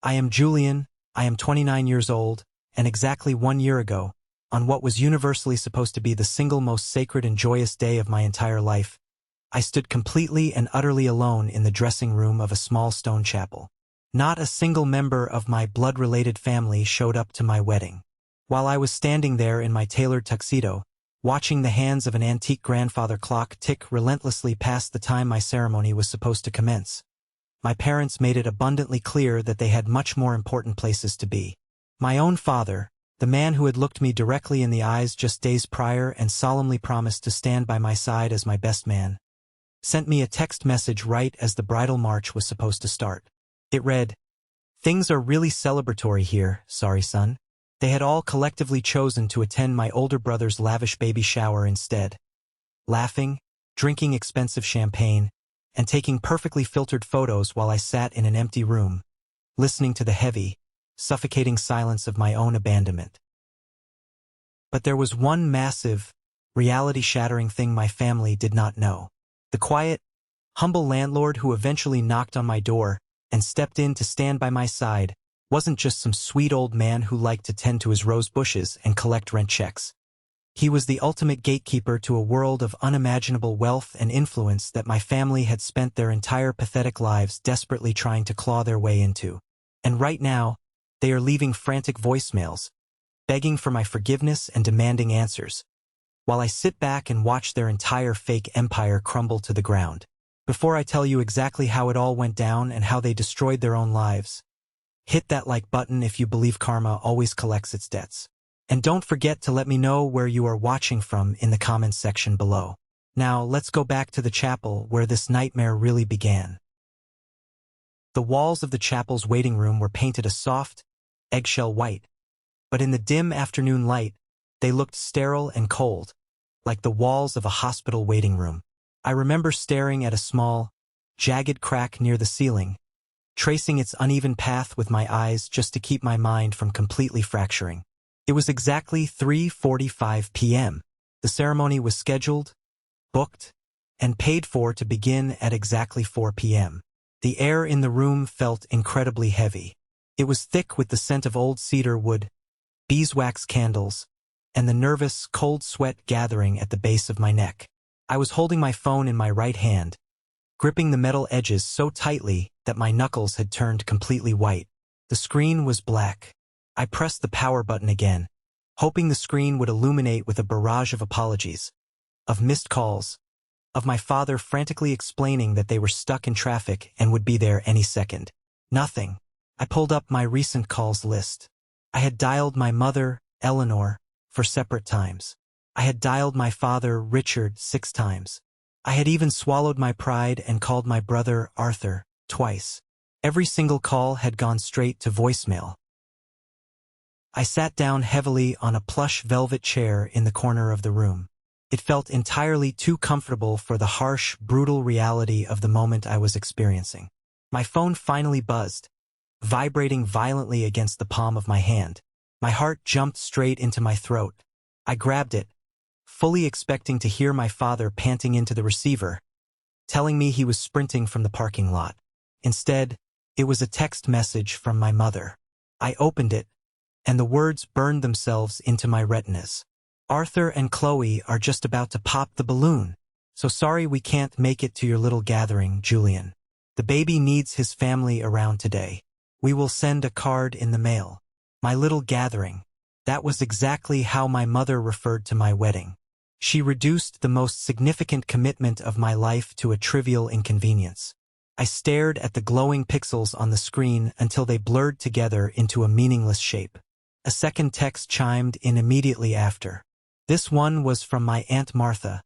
I am Julian, I am 29 years old, and exactly 1 year ago, on what was universally supposed to be the single most sacred and joyous day of my entire life, I stood completely and utterly alone in the dressing room of a small stone chapel. Not a single member of my blood-related family showed up to my wedding. While I was standing there in my tailored tuxedo, watching the hands of an antique grandfather clock tick relentlessly past the time my ceremony was supposed to commence, my parents made it abundantly clear that they had much more important places to be. My own father, the man who had looked me directly in the eyes just days prior and solemnly promised to stand by my side as my best man, sent me a text message right as the bridal march was supposed to start. It read, "Things are really celebratory here, sorry son." They had all collectively chosen to attend my older brother's lavish baby shower instead. Laughing, drinking expensive champagne, and taking perfectly filtered photos while I sat in an empty room, listening to the heavy, suffocating silence of my own abandonment. But there was one massive, reality-shattering thing my family did not know. The quiet, humble landlord who eventually knocked on my door and stepped in to stand by my side wasn't just some sweet old man who liked to tend to his rose bushes and collect rent checks. He was the ultimate gatekeeper to a world of unimaginable wealth and influence that my family had spent their entire pathetic lives desperately trying to claw their way into. And right now, they are leaving frantic voicemails, begging for my forgiveness and demanding answers, while I sit back and watch their entire fake empire crumble to the ground. Before I tell you exactly how it all went down and how they destroyed their own lives, hit that like button if you believe karma always collects its debts. And don't forget to let me know where you are watching from in the comments section below. Now, let's go back to the chapel where this nightmare really began. The walls of the chapel's waiting room were painted a soft, eggshell white, but in the dim afternoon light, they looked sterile and cold, like the walls of a hospital waiting room. I remember staring at a small, jagged crack near the ceiling, tracing its uneven path with my eyes just to keep my mind from completely fracturing. It was exactly 3:45 p.m. The ceremony was scheduled, booked, and paid for to begin at exactly 4 p.m. The air in the room felt incredibly heavy. It was thick with the scent of old cedar wood, beeswax candles, and the nervous, cold sweat gathering at the base of my neck. I was holding my phone in my right hand, gripping the metal edges so tightly that my knuckles had turned completely white. The screen was black. I pressed the power button again, hoping the screen would illuminate with a barrage of apologies, of missed calls, of my father frantically explaining that they were stuck in traffic and would be there any second. Nothing. I pulled up my recent calls list. I had dialed my mother, Eleanor, for separate times. I had dialed my father, Richard, 6 times. I had even swallowed my pride and called my brother, Arthur, twice. Every single call had gone straight to voicemail. I sat down heavily on a plush velvet chair in the corner of the room. It felt entirely too comfortable for the harsh, brutal reality of the moment I was experiencing. My phone finally buzzed, vibrating violently against the palm of my hand. My heart jumped straight into my throat. I grabbed it, fully expecting to hear my father panting into the receiver, telling me he was sprinting from the parking lot. Instead, it was a text message from my mother. I opened it, and the words burned themselves into my retinas. "Arthur and Chloe are just about to pop the balloon, so sorry we can't make it to your little gathering, Julian. The baby needs his family around today. We will send a card in the mail." My little gathering. That was exactly how my mother referred to my wedding. She reduced the most significant commitment of my life to a trivial inconvenience. I stared at the glowing pixels on the screen until they blurred together into a meaningless shape. A second text chimed in immediately after. This one was from my Aunt Martha,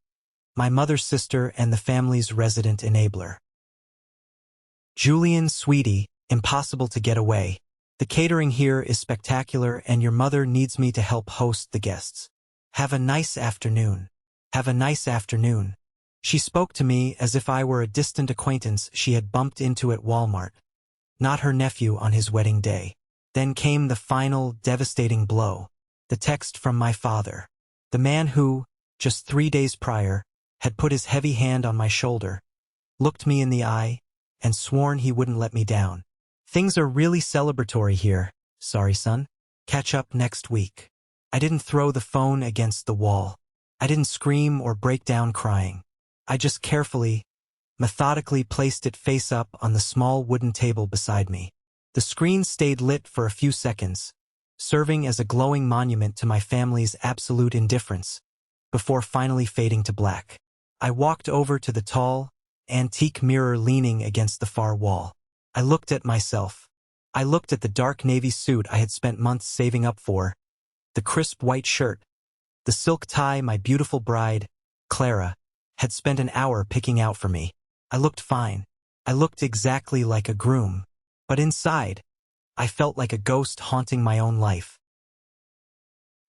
my mother's sister and the family's resident enabler. "Julian, sweetie, impossible to get away. The catering here is spectacular and your mother needs me to help host the guests. Have a nice afternoon. Have a nice afternoon." She spoke to me as if I were a distant acquaintance she had bumped into at Walmart, not her nephew on his wedding day. Then came the final, devastating blow. The text from my father. The man who, just 3 days prior, had put his heavy hand on my shoulder, looked me in the eye, and sworn he wouldn't let me down. Things are really celebratory here. Sorry, son. Catch up next week. I didn't throw the phone against the wall. I didn't scream or break down crying. I just carefully, methodically placed it face up on the small wooden table beside me. The screen stayed lit for a few seconds, serving as a glowing monument to my family's absolute indifference, before finally fading to black. I walked over to the tall, antique mirror leaning against the far wall. I looked at myself. I looked at the dark navy suit I had spent months saving up for, the crisp white shirt, the silk tie my beautiful bride, Clara, had spent an hour picking out for me. I looked fine. I looked exactly like a groom. But inside, I felt like a ghost haunting my own life.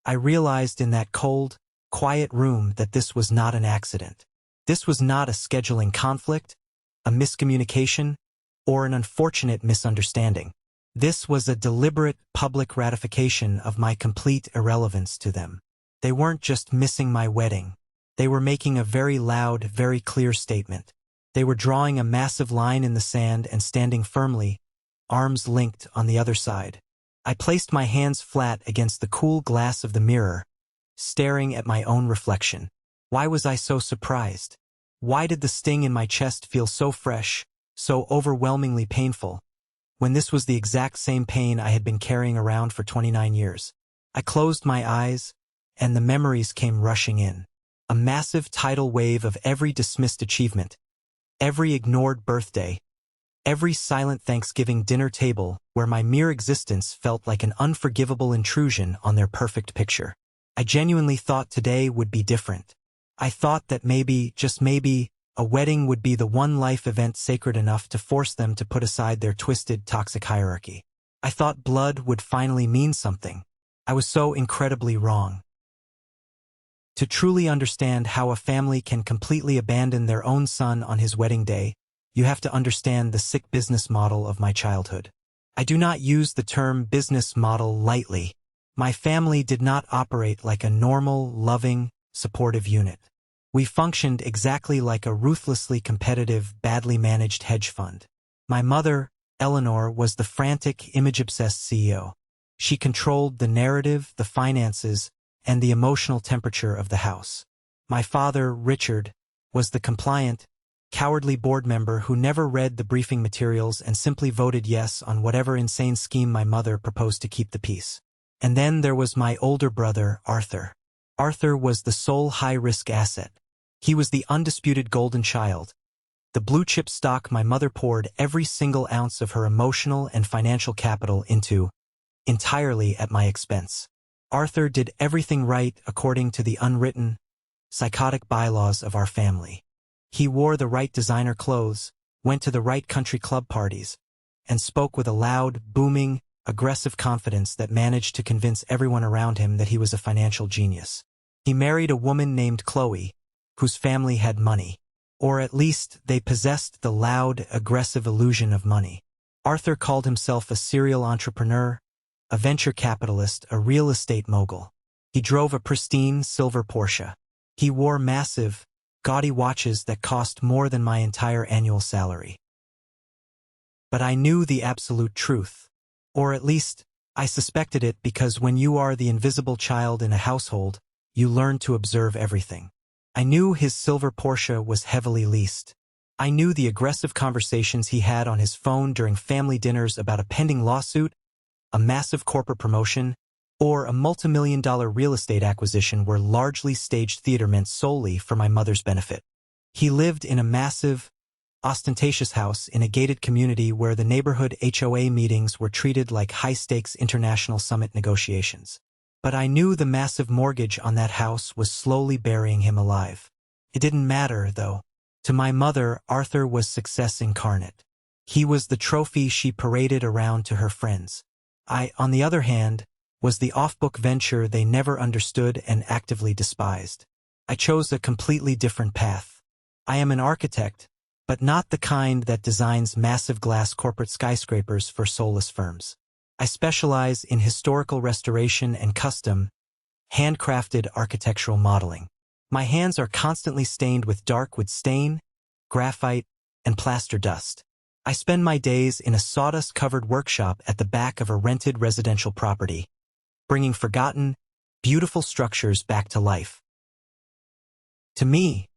I realized in that cold, quiet room that this was not an accident. This was not a scheduling conflict, a miscommunication, or an unfortunate misunderstanding. This was a deliberate public ratification of my complete irrelevance to them. They weren't just missing my wedding. They were making a very loud, very clear statement. They were drawing a massive line in the sand and standing firmly, arms linked on the other side. I placed my hands flat against the cool glass of the mirror, staring at my own reflection. Why was I so surprised? Why did the sting in my chest feel so fresh, so overwhelmingly painful, when this was the exact same pain I had been carrying around for 29 years? I closed my eyes, and the memories came rushing in. A massive tidal wave of every dismissed achievement, every ignored birthday, every silent Thanksgiving dinner table where my mere existence felt like an unforgivable intrusion on their perfect picture. I genuinely thought today would be different. I thought that maybe, just maybe, a wedding would be the one life event sacred enough to force them to put aside their twisted, toxic hierarchy. I thought blood would finally mean something. I was so incredibly wrong. To truly understand how a family can completely abandon their own son on his wedding day, you have to understand the sick business model of my childhood. I do not use the term business model lightly. My family did not operate like a normal, loving, supportive unit. We functioned exactly like a ruthlessly competitive, badly managed hedge fund. My mother, Eleanor, was the frantic, image-obsessed CEO. She controlled the narrative, the finances, and the emotional temperature of the house. My father, Richard, was the compliant, cowardly board member who never read the briefing materials and simply voted yes on whatever insane scheme my mother proposed to keep the peace. And then there was my older brother, Arthur. Arthur was the sole high-risk asset. He was the undisputed golden child, the blue-chip stock my mother poured every single ounce of her emotional and financial capital into, entirely at my expense. Arthur did everything right according to the unwritten, psychotic bylaws of our family. He wore the right designer clothes, went to the right country club parties, and spoke with a loud, booming, aggressive confidence that managed to convince everyone around him that he was a financial genius. He married a woman named Chloe, whose family had money. Or at least they possessed the loud, aggressive illusion of money. Arthur called himself a serial entrepreneur, a venture capitalist, a real estate mogul. He drove a pristine silver Porsche. He wore massive, gaudy watches that cost more than my entire annual salary. But I knew the absolute truth. Or at least, I suspected it because when you are the invisible child in a household, you learn to observe everything. I knew his silver Porsche was heavily leased. I knew the aggressive conversations he had on his phone during family dinners about a pending lawsuit, a massive corporate promotion, or a multimillion-dollar real estate acquisition were largely staged theater meant solely for my mother's benefit. He lived in a massive, ostentatious house in a gated community where the neighborhood HOA meetings were treated like high-stakes international summit negotiations. But I knew the massive mortgage on that house was slowly burying him alive. It didn't matter, though. To my mother, Arthur was success incarnate. He was the trophy she paraded around to her friends. I, on the other hand, was the off-book venture they never understood and actively despised. I chose a completely different path. I am an architect, but not the kind that designs massive glass corporate skyscrapers for soulless firms. I specialize in historical restoration and custom, handcrafted architectural modeling. My hands are constantly stained with dark wood stain, graphite, and plaster dust. I spend my days in a sawdust-covered workshop at the back of a rented residential property, bringing forgotten, beautiful structures back to life. To me,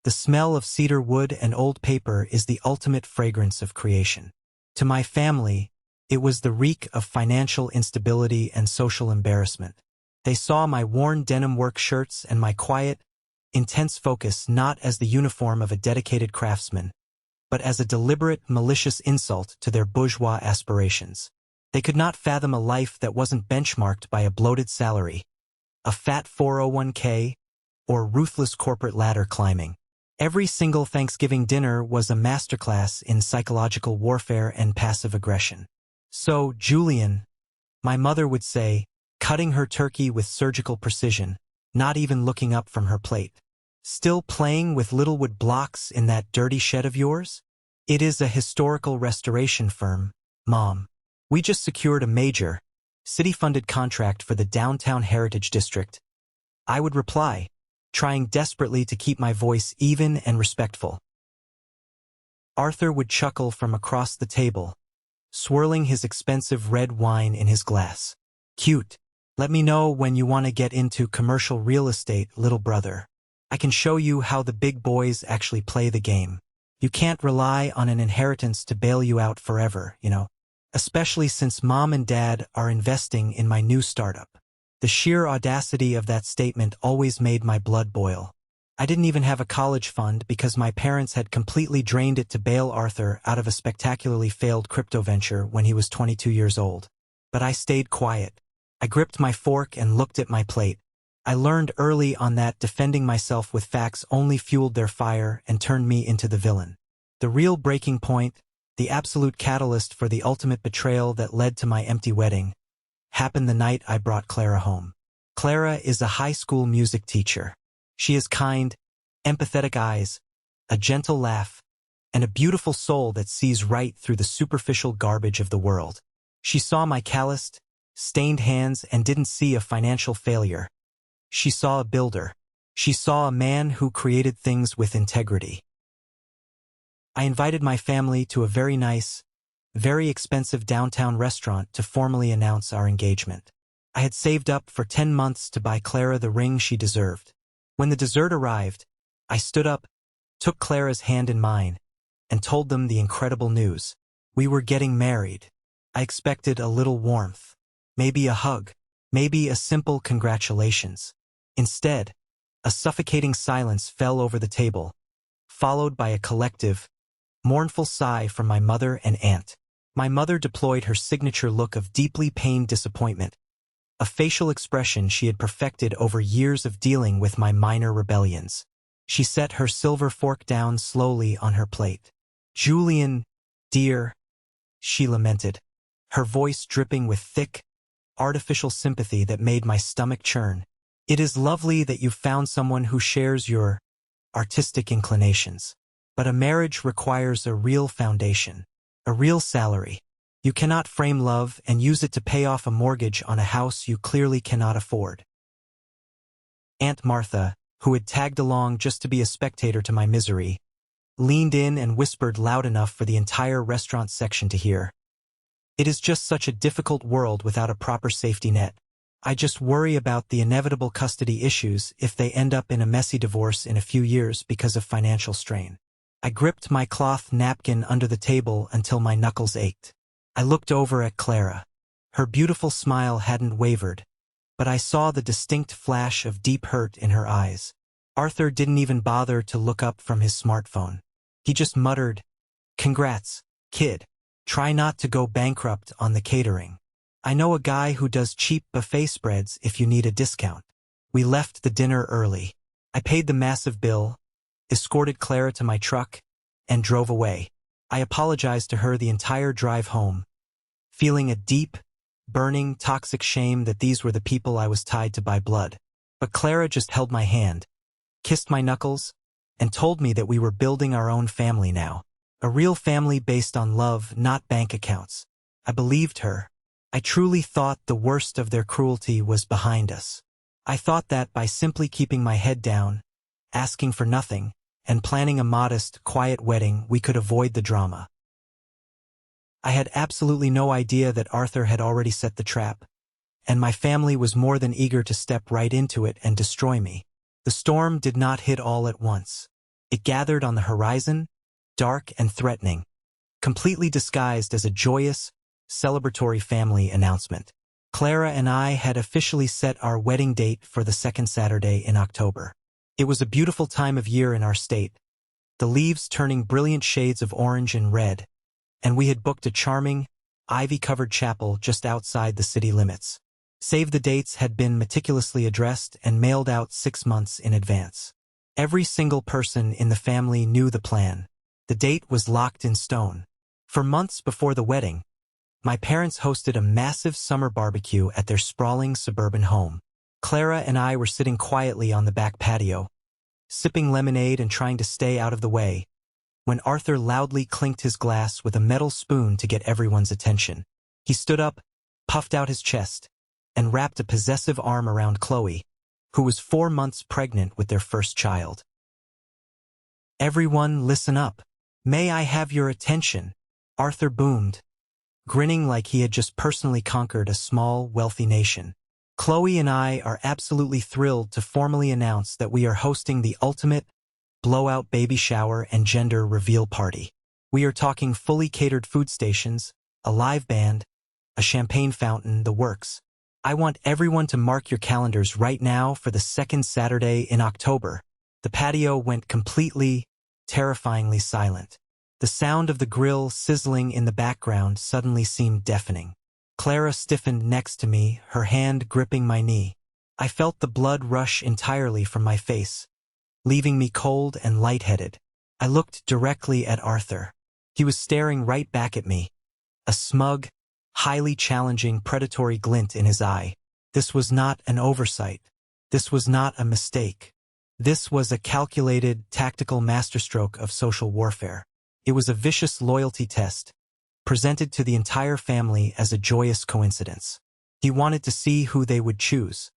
the smell of cedar wood and old paper is the ultimate fragrance of creation. To my family, it was the reek of financial instability and social embarrassment. They saw my worn denim work shirts and my quiet, intense focus not as the uniform of a dedicated craftsman, but as a deliberate, malicious insult to their bourgeois aspirations. They could not fathom a life that wasn't benchmarked by a bloated salary, a fat 401k, or ruthless corporate ladder climbing. Every single Thanksgiving dinner was a masterclass in psychological warfare and passive aggression. So, Julian, my mother would say, cutting her turkey with surgical precision, not even looking up from her plate. Still playing with little wood blocks in that dirty shed of yours? It is a historical restoration firm, Mom. We just secured a major, city-funded contract for the downtown Heritage District. I would reply, trying desperately to keep my voice even and respectful. Arthur would chuckle from across the table, swirling his expensive red wine in his glass. Cute. Let me know when you want to get into commercial real estate, little brother. I can show you how the big boys actually play the game. You can't rely on an inheritance to bail you out forever, especially since Mom and Dad are investing in my new startup. The sheer audacity of that statement always made my blood boil. I didn't even have a college fund because my parents had completely drained it to bail Arthur out of a spectacularly failed crypto venture when he was 22 years old. But I stayed quiet. I gripped my fork and looked at my plate. I learned early on that defending myself with facts only fueled their fire and turned me into the villain. The real breaking point, the absolute catalyst for the ultimate betrayal that led to my empty wedding, happened the night I brought Clara home. Clara is a high school music teacher. She has kind, empathetic eyes, a gentle laugh, and a beautiful soul that sees right through the superficial garbage of the world. She saw my calloused, stained hands and didn't see a financial failure. She saw a builder. She saw a man who created things with integrity. I invited my family to a very nice, very expensive downtown restaurant to formally announce our engagement. I had saved up for 10 months to buy Clara the ring she deserved. When the dessert arrived, I stood up, took Clara's hand in mine, and told them the incredible news. We were getting married. I expected a little warmth, maybe a hug, maybe a simple congratulations. Instead, a suffocating silence fell over the table, followed by a collective, mournful sigh from my mother and aunt. My mother deployed her signature look of deeply pained disappointment, a facial expression she had perfected over years of dealing with my minor rebellions. She set her silver fork down slowly on her plate. Julian, dear, she lamented, her voice dripping with thick, artificial sympathy that made my stomach churn. It is lovely that you've found someone who shares your artistic inclinations. But a marriage requires a real foundation, a real salary. You cannot frame love and use it to pay off a mortgage on a house you clearly cannot afford. Aunt Martha, who had tagged along just to be a spectator to my misery, leaned in and whispered loud enough for the entire restaurant section to hear. It is just such a difficult world without a proper safety net. I just worry about the inevitable custody issues if they end up in a messy divorce in a few years because of financial strain. I gripped my cloth napkin under the table until my knuckles ached. I looked over at Clara. Her beautiful smile hadn't wavered, but I saw the distinct flash of deep hurt in her eyes. Arthur didn't even bother to look up from his smartphone. He just muttered, "Congrats, kid. Try not to go bankrupt on the catering. I know a guy who does cheap buffet spreads if you need a discount." We left the dinner early. I paid the massive bill, escorted Clara to my truck, and drove away. I apologized to her the entire drive home, feeling a deep, burning, toxic shame that these were the people I was tied to by blood. But Clara just held my hand, kissed my knuckles, and told me that we were building our own family now. A real family based on love, not bank accounts. I believed her. I truly thought the worst of their cruelty was behind us. I thought that by simply keeping my head down, asking for nothing, and planning a modest, quiet wedding, we could avoid the drama. I had absolutely no idea that Arthur had already set the trap, and my family was more than eager to step right into it and destroy me. The storm did not hit all at once. It gathered on the horizon, dark and threatening, completely disguised as a joyous, celebratory family announcement. Clara and I had officially set our wedding date for the second Saturday in October. It was a beautiful time of year in our state, the leaves turning brilliant shades of orange and red, and we had booked a charming, ivy-covered chapel just outside the city limits. Save the dates had been meticulously addressed and mailed out 6 months in advance. Every single person in the family knew the plan. The date was locked in stone. For months before the wedding, my parents hosted a massive summer barbecue at their sprawling suburban home. Clara and I were sitting quietly on the back patio, sipping lemonade and trying to stay out of the way, when Arthur loudly clinked his glass with a metal spoon to get everyone's attention. He stood up, puffed out his chest, and wrapped a possessive arm around Chloe, who was 4 months pregnant with their first child. "Everyone listen up. May I have your attention?" Arthur boomed, grinning like he had just personally conquered a small, wealthy nation. "Chloe and I are absolutely thrilled to formally announce that we are hosting the ultimate blowout baby shower and gender reveal party. We are talking fully catered food stations, a live band, a champagne fountain, the works. I want everyone to mark your calendars right now for the second Saturday in October." The patio went completely, terrifyingly silent. The sound of the grill sizzling in the background suddenly seemed deafening. Clara stiffened next to me, her hand gripping my knee. I felt the blood rush entirely from my face, leaving me cold and lightheaded. I looked directly at Arthur. He was staring right back at me, a smug, highly challenging, predatory glint in his eye. This was not an oversight. This was not a mistake. This was a calculated, tactical masterstroke of social warfare. It was a vicious loyalty test, presented to the entire family as a joyous coincidence. He wanted to see who they would choose.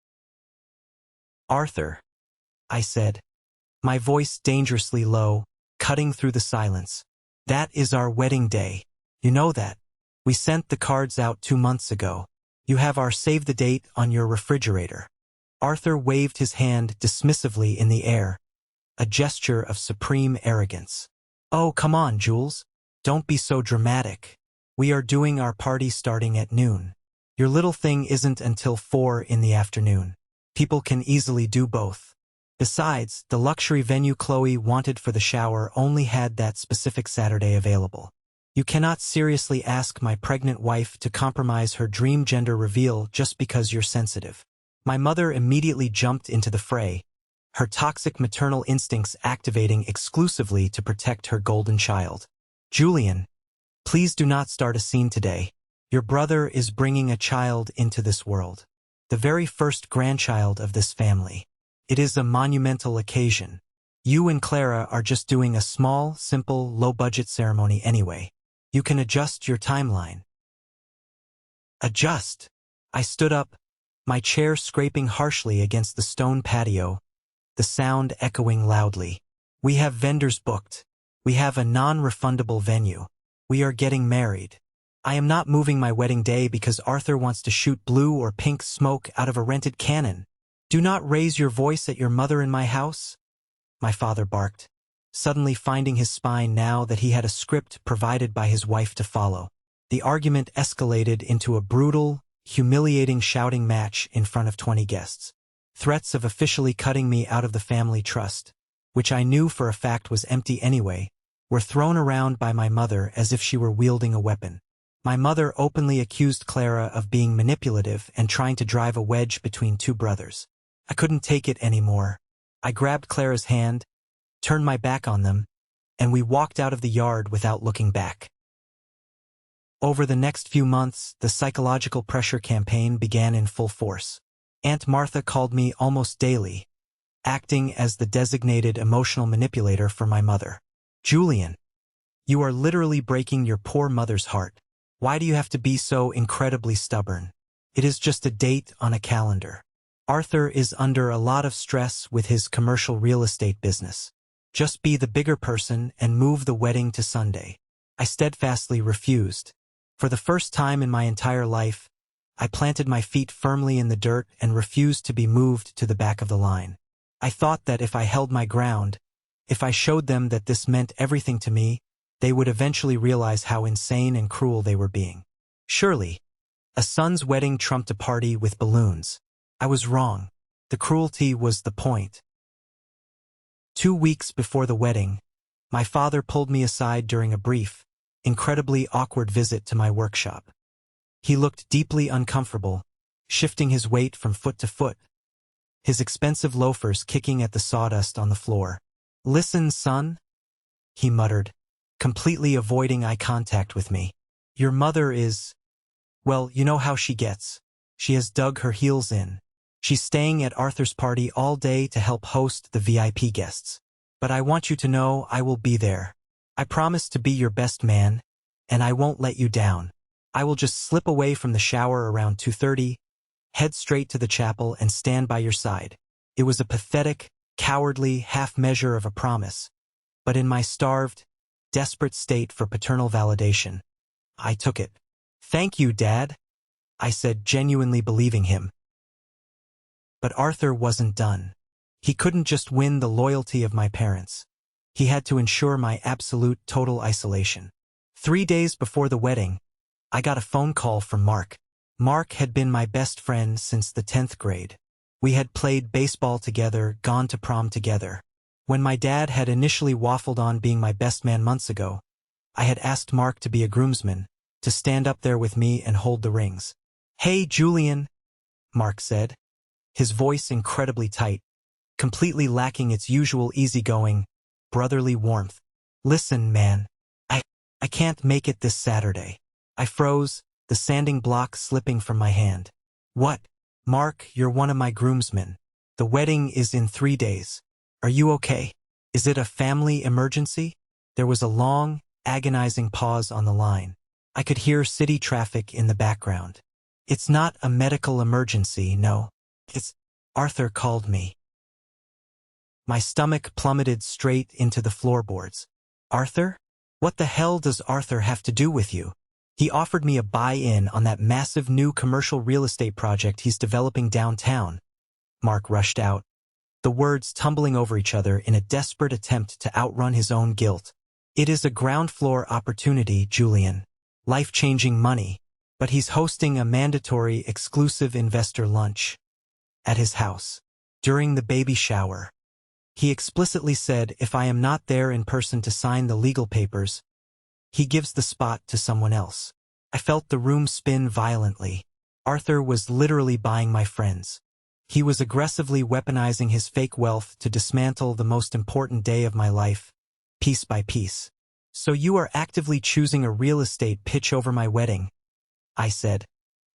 "Arthur," I said, my voice dangerously low, cutting through the silence. "That is our wedding day. You know that. We sent the cards out 2 months ago. You have our save the date on your refrigerator." Arthur waved his hand dismissively in the air, a gesture of supreme arrogance. "Oh, come on, Jules. Don't be so dramatic. We are doing our party starting at noon. Your little thing isn't until 4 in the afternoon. People can easily do both. Besides, the luxury venue Chloe wanted for the shower only had that specific Saturday available. You cannot seriously ask my pregnant wife to compromise her dream gender reveal just because you're sensitive." My mother immediately jumped into the fray, her toxic maternal instincts activating exclusively to protect her golden child. "Julian, please do not start a scene today. Your brother is bringing a child into this world. The very first grandchild of this family. It is a monumental occasion. You and Clara are just doing a small, simple, low-budget ceremony anyway. You can adjust your timeline." "Adjust?" I stood up, my chair scraping harshly against the stone patio, the sound echoing loudly. "We have vendors booked. We have a non-refundable venue. We are getting married. I am not moving my wedding day because Arthur wants to shoot blue or pink smoke out of a rented cannon. Do not raise your voice at your mother in my house," my father barked, suddenly finding his spine now that he had a script provided by his wife to follow. The argument escalated into a brutal, humiliating shouting match in front of 20 guests. Threats of officially cutting me out of the family trust, which I knew for a fact was empty anyway, were thrown around by my mother as if she were wielding a weapon. My mother openly accused Clara of being manipulative and trying to drive a wedge between 2 brothers. I couldn't take it anymore. I grabbed Clara's hand, turned my back on them, and we walked out of the yard without looking back. Over the next few months, the psychological pressure campaign began in full force. Aunt Martha called me almost daily, acting as the designated emotional manipulator for my mother. "Julian, you are literally breaking your poor mother's heart. Why do you have to be so incredibly stubborn? It is just a date on a calendar. Arthur is under a lot of stress with his commercial real estate business. Just be the bigger person and move the wedding to Sunday." I steadfastly refused. For the first time in my entire life, I planted my feet firmly in the dirt and refused to be moved to the back of the line. I thought that if I held my ground, if I showed them that this meant everything to me, they would eventually realize how insane and cruel they were being. Surely, a son's wedding trumped a party with balloons. I was wrong. The cruelty was the point. 2 weeks before the wedding, my father pulled me aside during a brief, incredibly awkward visit to my workshop. He looked deeply uncomfortable, shifting his weight from foot to foot, his expensive loafers kicking at the sawdust on the floor. "Listen, son," he muttered, completely avoiding eye contact with me. "Your mother is, well, you know how she gets. She has dug her heels in. She's staying at Arthur's party all day to help host the VIP guests. But I want you to know I will be there. I promise to be your best man, and I won't let you down. I will just slip away from the shower around 2:30, head straight to the chapel and stand by your side." It was a pathetic, cowardly half-measure of a promise, but in my starved, desperate state for paternal validation, I took it. "Thank you, Dad," I said, genuinely believing him. But Arthur wasn't done. He couldn't just win the loyalty of my parents. He had to ensure my absolute, total isolation. 3 days before the wedding, I got a phone call from Mark. Mark had been my best friend since the 10th grade. We had played baseball together, gone to prom together. When my dad had initially waffled on being my best man months ago, I had asked Mark to be a groomsman, to stand up there with me and hold the rings. "Hey, Julian," Mark said, his voice incredibly tight, completely lacking its usual easygoing, brotherly warmth. "Listen, man, I can't make it this Saturday." I froze, the sanding block slipping from my hand. "What? Mark, you're one of my groomsmen. The wedding is in 3 days. Are you okay? Is it a family emergency?" There was a long, agonizing pause on the line. I could hear city traffic in the background. "It's not a medical emergency, no. It's..." Arthur called me. My stomach plummeted straight into the floorboards. "Arthur? What the hell does Arthur have to do with you? He offered me a buy-in on that massive new commercial real estate project he's developing downtown." Mark rushed out, the words tumbling over each other in a desperate attempt to outrun his own guilt. "It is a ground-floor opportunity, Julian. Life-changing money. But he's hosting a mandatory exclusive investor lunch at his house. During the baby shower, he explicitly said if I am not there in person to sign the legal papers, he gives the spot to someone else." I felt the room spin violently. Arthur was literally buying my friends. He was aggressively weaponizing his fake wealth to dismantle the most important day of my life, piece by piece. "So you are actively choosing a real estate pitch over my wedding," I said,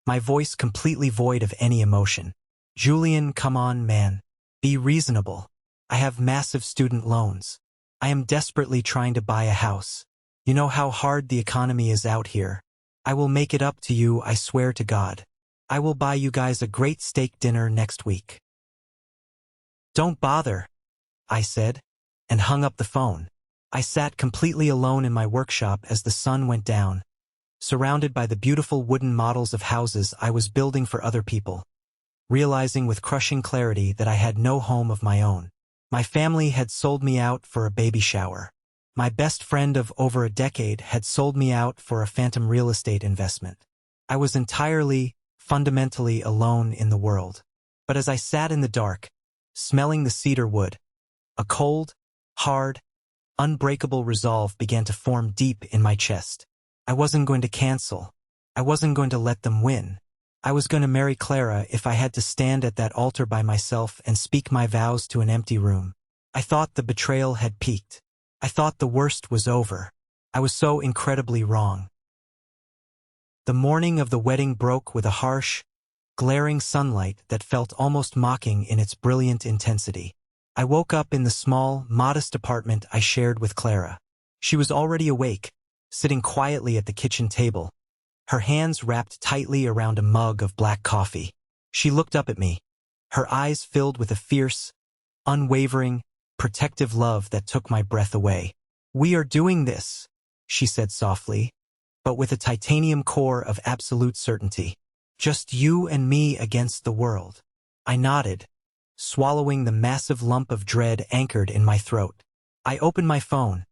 my voice completely void of any emotion. "Julian, come on, man. Be reasonable. I have massive student loans. I am desperately trying to buy a house. You know how hard the economy is out here. I will make it up to you, I swear to God. I will buy you guys a great steak dinner next week." "Don't bother," I said, and hung up the phone. I sat completely alone in my workshop as the sun went down, surrounded by the beautiful wooden models of houses I was building for other people, realizing with crushing clarity that I had no home of my own. My family had sold me out for a baby shower. My best friend of over a decade had sold me out for a phantom real estate investment. I was entirely, fundamentally alone in the world. But as I sat in the dark, smelling the cedar wood, a cold, hard, unbreakable resolve began to form deep in my chest. I wasn't going to cancel. I wasn't going to let them win. I was going to marry Clara if I had to stand at that altar by myself and speak my vows to an empty room. I thought the betrayal had peaked. I thought the worst was over. I was so incredibly wrong. The morning of the wedding broke with a harsh, glaring sunlight that felt almost mocking in its brilliant intensity. I woke up in the small, modest apartment I shared with Clara. She was already awake, sitting quietly at the kitchen table, her hands wrapped tightly around a mug of black coffee. She looked up at me, her eyes filled with a fierce, unwavering, protective love that took my breath away. "We are doing this," she said softly, but with a titanium core of absolute certainty. Just you and me against the world. I nodded, swallowing the massive lump of dread anchored in my throat. I opened my phone,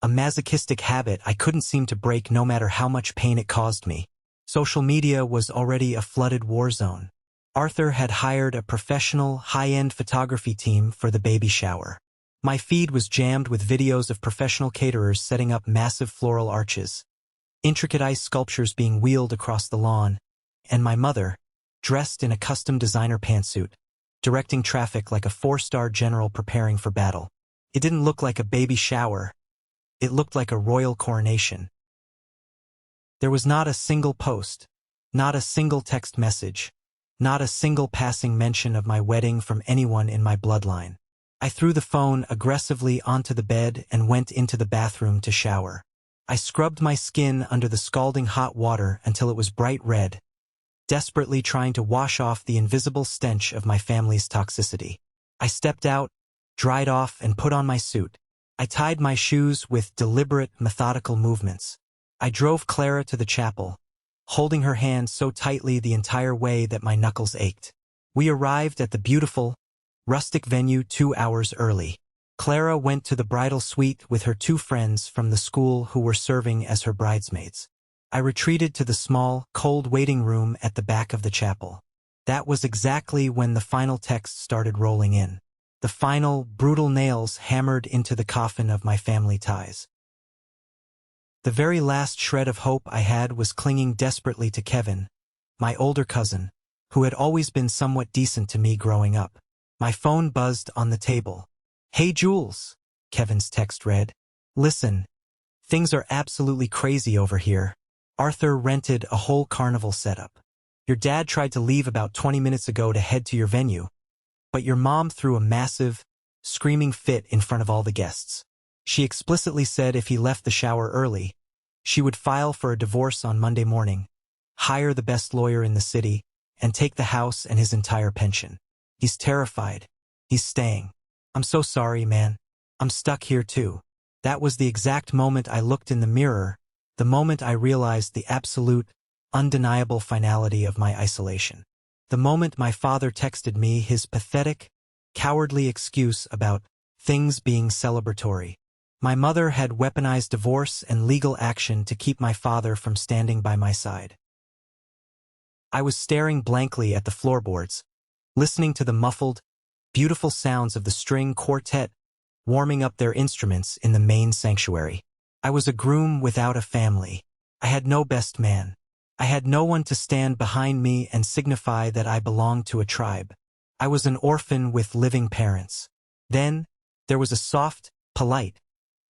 a masochistic habit I couldn't seem to break no matter how much pain it caused me. Social media was already a flooded war zone. Arthur had hired a professional, high-end photography team for the baby shower. My feed was jammed with videos of professional caterers setting up massive floral arches, intricate ice sculptures being wheeled across the lawn, and my mother, dressed in a custom designer pantsuit, directing traffic like a four-star general preparing for battle. It didn't look like a baby shower. It looked like a royal coronation. There was not a single post, not a single text message, not a single passing mention of my wedding from anyone in my bloodline. I threw the phone aggressively onto the bed and went into the bathroom to shower. I scrubbed my skin under the scalding hot water until it was bright red, desperately trying to wash off the invisible stench of my family's toxicity. I stepped out, dried off, and put on my suit. I tied my shoes with deliberate, methodical movements. I drove Clara to the chapel, holding her hand so tightly the entire way that my knuckles ached. We arrived at the beautiful, rustic venue 2 hours early. Clara went to the bridal suite with her 2 friends from the school who were serving as her bridesmaids. I retreated to the small, cold waiting room at the back of the chapel. That was exactly when the final text started rolling in. The final, brutal nails hammered into the coffin of my family ties. The very last shred of hope I had was clinging desperately to Kevin, my older cousin, who had always been somewhat decent to me growing up. My phone buzzed on the table. "Hey Jules," Kevin's text read. "Listen, things are absolutely crazy over here. Arthur rented a whole carnival setup. Your dad tried to leave about 20 minutes ago to head to your venue, but your mom threw a massive, screaming fit in front of all the guests. She explicitly said if he left the shower early, she would file for a divorce on Monday morning, hire the best lawyer in the city, and take the house and his entire pension. He's terrified. He's staying. I'm so sorry, man. I'm stuck here too." That was the exact moment I looked in the mirror, the moment I realized the absolute, undeniable finality of my isolation. The moment my father texted me his pathetic, cowardly excuse about things being celebratory. My mother had weaponized divorce and legal action to keep my father from standing by my side. I was staring blankly at the floorboards, listening to the muffled, beautiful sounds of the string quartet warming up their instruments in the main sanctuary. I was a groom without a family. I had no best man. I had no one to stand behind me and signify that I belonged to a tribe. I was an orphan with living parents. Then, there was a soft, polite,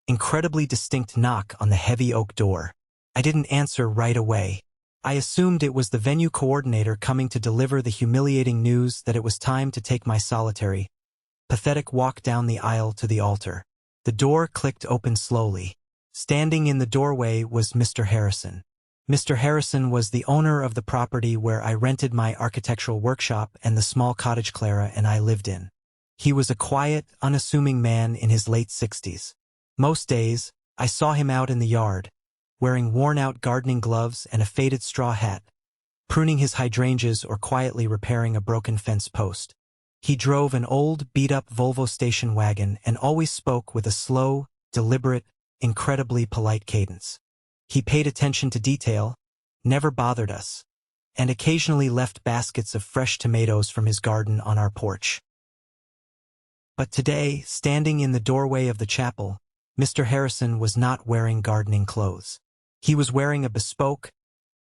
incredibly distinct knock on the heavy oak door. I didn't answer right away. I assumed it was the venue coordinator coming to deliver the humiliating news that it was time to take my solitary, pathetic walk down the aisle to the altar. The door clicked open slowly. Standing in the doorway was Mr. Harrison. Mr. Harrison was the owner of the property where I rented my architectural workshop and the small cottage Clara and I lived in. He was a quiet, unassuming man in his late 60s. Most days, I saw him out in the yard, wearing worn-out gardening gloves and a faded straw hat, pruning his hydrangeas or quietly repairing a broken fence post. He drove an old, beat-up Volvo station wagon and always spoke with a slow, deliberate, incredibly polite cadence. He paid attention to detail, never bothered us, and occasionally left baskets of fresh tomatoes from his garden on our porch. But today, standing in the doorway of the chapel, Mr. Harrison was not wearing gardening clothes. He was wearing a bespoke,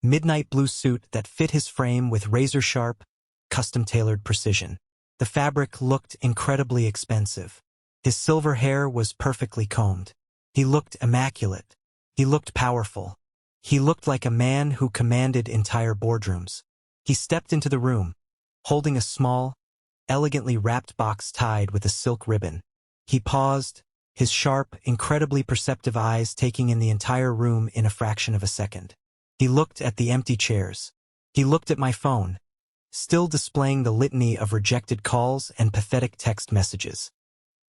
midnight blue suit that fit his frame with razor-sharp, custom-tailored precision. The fabric looked incredibly expensive. His silver hair was perfectly combed. He looked immaculate. He looked powerful. He looked like a man who commanded entire boardrooms. He stepped into the room, holding a small, elegantly wrapped box tied with a silk ribbon. He paused, his sharp, incredibly perceptive eyes taking in the entire room in a fraction of a second. He looked at the empty chairs. He looked at my phone, still displaying the litany of rejected calls and pathetic text messages.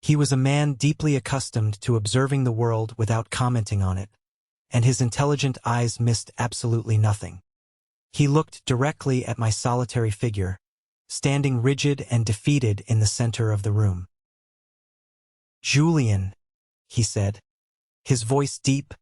He was a man deeply accustomed to observing the world without commenting on it, and his intelligent eyes missed absolutely nothing. He looked directly at my solitary figure, standing rigid and defeated in the center of the room. "Julian," he said, his voice deep,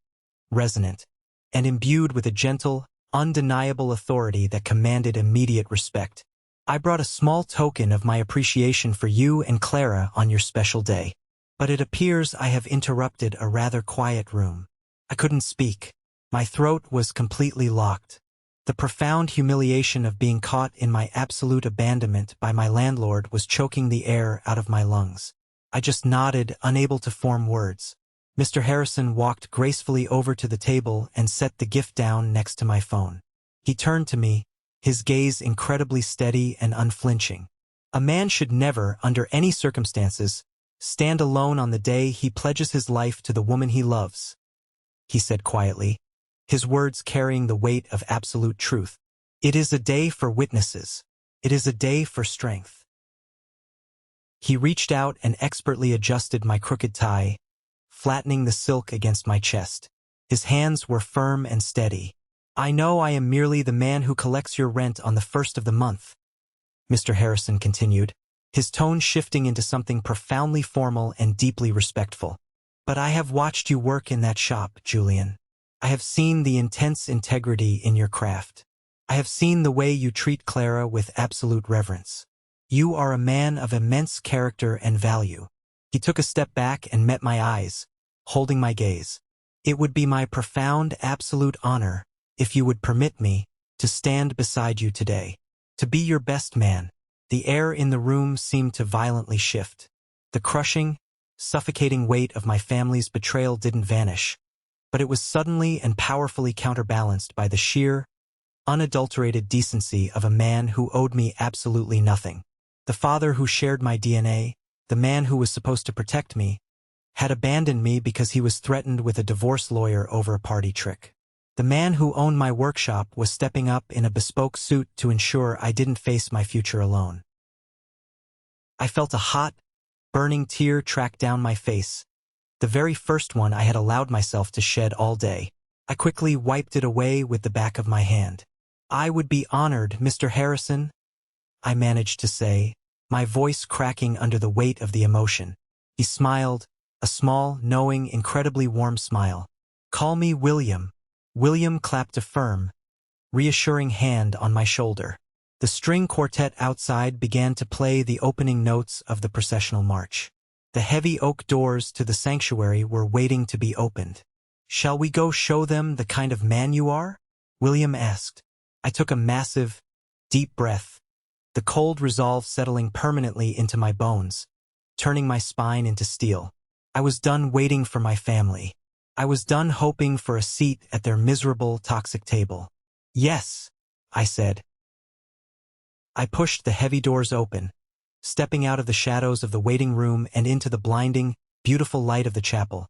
resonant, and imbued with a gentle, undeniable authority that commanded immediate respect. "I brought a small token of my appreciation for you and Clara on your special day. But it appears I have interrupted a rather quiet room." I couldn't speak. My throat was completely locked. The profound humiliation of being caught in my absolute abandonment by my landlord was choking the air out of my lungs. I just nodded, unable to form words. Mr. Harrison walked gracefully over to the table and set the gift down next to my phone. He turned to me, his gaze incredibly steady and unflinching. "A man should never, under any circumstances, stand alone on the day he pledges his life to the woman he loves," he said quietly, his words carrying the weight of absolute truth. "It is a day for witnesses. It is a day for strength." He reached out and expertly adjusted my crooked tie, flattening the silk against my chest. His hands were firm and steady. "I know I am merely the man who collects your rent on the first of the month," Mr. Harrison continued, his tone shifting into something profoundly formal and deeply respectful. "But I have watched you work in that shop, Julian. I have seen the intense integrity in your craft. I have seen the way you treat Clara with absolute reverence. You are a man of immense character and value." He took a step back and met my eyes, holding my gaze. "It would be my profound absolute honor, if you would permit me, to stand beside you today, to be your best man." The air in the room seemed to violently shift. The crushing, suffocating weight of my family's betrayal didn't vanish, but it was suddenly and powerfully counterbalanced by the sheer, unadulterated decency of a man who owed me absolutely nothing. The father who shared my DNA, the man who was supposed to protect me, had abandoned me because he was threatened with a divorce lawyer over a party trick. The man who owned my workshop was stepping up in a bespoke suit to ensure I didn't face my future alone. I felt a hot, burning tear track down my face, the very first one I had allowed myself to shed all day. I quickly wiped it away with the back of my hand. "I would be honored, Mr. Harrison," I managed to say, my voice cracking under the weight of the emotion. He smiled, a small, knowing, incredibly warm smile. "Call me William." William clapped a firm, reassuring hand on my shoulder. The string quartet outside began to play the opening notes of the processional march. The heavy oak doors to the sanctuary were waiting to be opened. "Shall we go show them the kind of man you are?" William asked. I took a massive, deep breath, the cold resolve settling permanently into my bones, turning my spine into steel. I was done waiting for my family. I was done hoping for a seat at their miserable, toxic table. "Yes," I said. I pushed the heavy doors open, stepping out of the shadows of the waiting room and into the blinding, beautiful light of the chapel,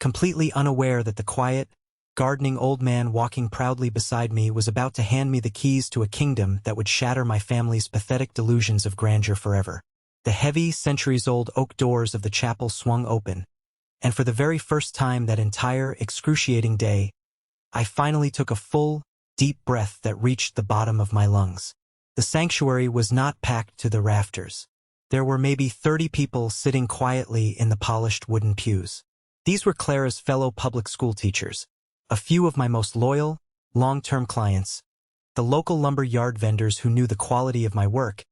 completely unaware that the quiet, gardening old man walking proudly beside me was about to hand me the keys to a kingdom that would shatter my family's pathetic delusions of grandeur forever. The heavy, centuries-old oak doors of the chapel swung open, and for the very first time that entire, excruciating day, I finally took a full, deep breath that reached the bottom of my lungs. The sanctuary was not packed to the rafters. There were maybe 30 people sitting quietly in the polished wooden pews. These were Clara's fellow public school teachers, a few of my most loyal, long-term clients, the local lumber yard vendors who knew the quality of my work,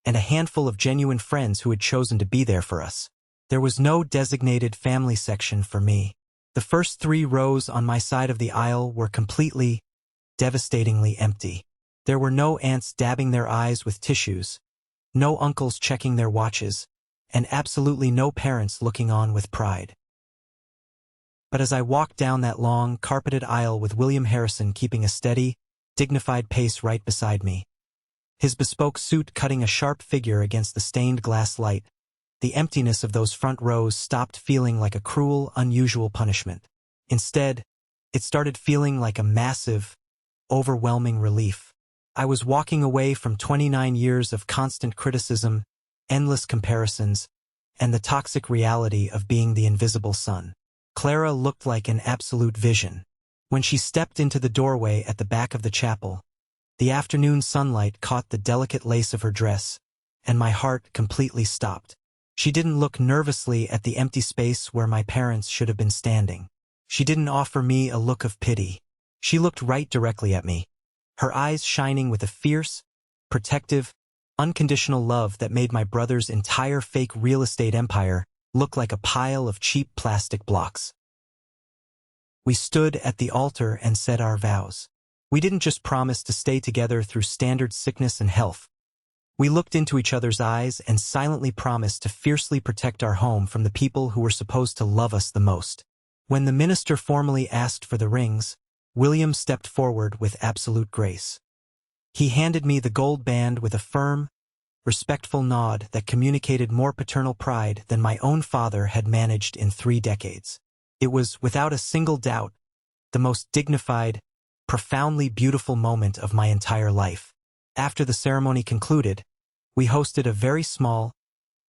and a handful of genuine friends who had chosen to be there for us. There was no designated family section for me. The first 3 rows on my side of the aisle were completely, devastatingly empty. There were no aunts dabbing their eyes with tissues, no uncles checking their watches, and absolutely no parents looking on with pride. But as I walked down that long, carpeted aisle with William Harrison keeping a steady, dignified pace right beside me, his bespoke suit cutting a sharp figure against the stained glass light, the emptiness of those front rows stopped feeling like a cruel, unusual punishment. Instead, it started feeling like a massive, overwhelming relief. I was walking away from 29 years of constant criticism, endless comparisons, and the toxic reality of being the invisible son. Clara looked like an absolute vision. When she stepped into the doorway at the back of the chapel, the afternoon sunlight caught the delicate lace of her dress, and my heart completely stopped. She didn't look nervously at the empty space where my parents should have been standing. She didn't offer me a look of pity. She looked right directly at me, her eyes shining with a fierce, protective, unconditional love that made my brother's entire fake real estate empire look like a pile of cheap plastic blocks. We stood at the altar and said our vows. We didn't just promise to stay together through standard sickness and health. We looked into each other's eyes and silently promised to fiercely protect our home from the people who were supposed to love us the most. When the minister formally asked for the rings, William stepped forward with absolute grace. He handed me the gold band with a firm, respectful nod that communicated more paternal pride than my own father had managed in 3 decades. It was, without a single doubt, the most dignified, profoundly beautiful moment of my entire life. After the ceremony concluded, we hosted a very small,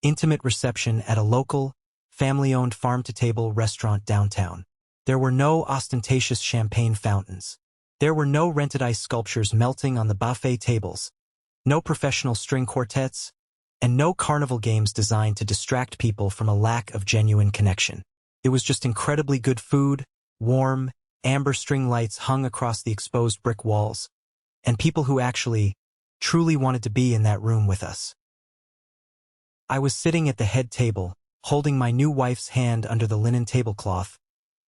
intimate reception at a local, family-owned farm-to-table restaurant downtown. There were no ostentatious champagne fountains. There were no rented ice sculptures melting on the buffet tables, no professional string quartets, and no carnival games designed to distract people from a lack of genuine connection. It was just incredibly good food, warm, amber string lights hung across the exposed brick walls, and people who actually, truly wanted to be in that room with us. I was sitting at the head table, holding my new wife's hand under the linen tablecloth,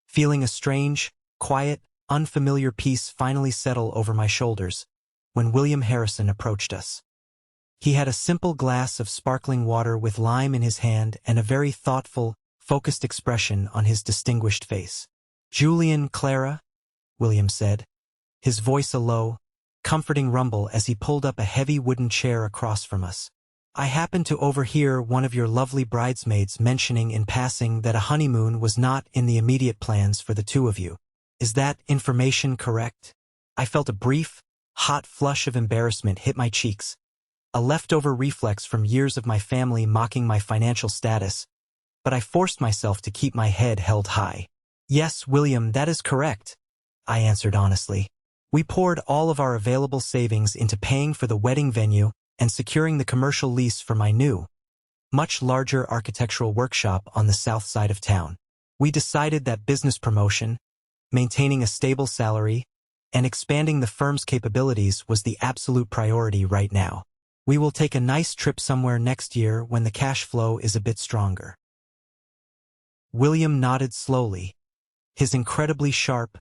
feeling a strange, quiet, unfamiliar peace finally settle over my shoulders, when William Harrison approached us. He had a simple glass of sparkling water with lime in his hand and a very thoughtful, focused expression on his distinguished face. "Julian, Clara," William said, his voice a low, comforting rumble as he pulled up a heavy wooden chair across from us. "I happened to overhear one of your lovely bridesmaids mentioning in passing that a honeymoon was not in the immediate plans for the two of you. Is that information correct?" I felt a brief, hot flush of embarrassment hit my cheeks, a leftover reflex from years of my family mocking my financial status, but I forced myself to keep my head held high. "Yes, William, that is correct," I answered honestly. "We poured all of our available savings into paying for the wedding venue and securing the commercial lease for my new, much larger architectural workshop on the south side of town. We decided that business promotion, maintaining a stable salary, and expanding the firm's capabilities was the absolute priority right now. We will take a nice trip somewhere next year when the cash flow is a bit stronger." William nodded slowly, his incredibly sharp,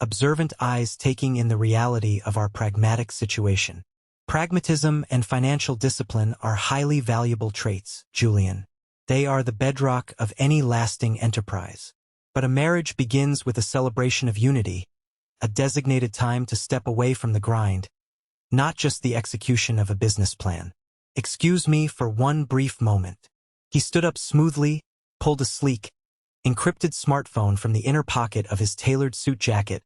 observant eyes taking in the reality of our pragmatic situation. "Pragmatism and financial discipline are highly valuable traits, Julian. They are the bedrock of any lasting enterprise. But a marriage begins with a celebration of unity, a designated time to step away from the grind, not just the execution of a business plan. Excuse me for one brief moment." He stood up smoothly, pulled a sleek, encrypted smartphone from the inner pocket of his tailored suit jacket,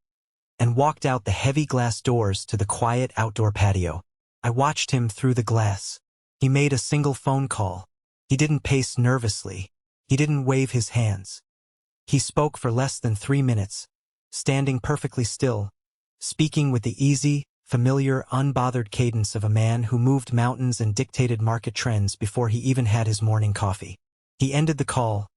and walked out the heavy glass doors to the quiet outdoor patio. I watched him through the glass. He made a single phone call. He didn't pace nervously. He didn't wave his hands. He spoke for less than 3 minutes, standing perfectly still, speaking with the easy, familiar, unbothered cadence of a man who moved mountains and dictated market trends before he even had his morning coffee. He ended the call,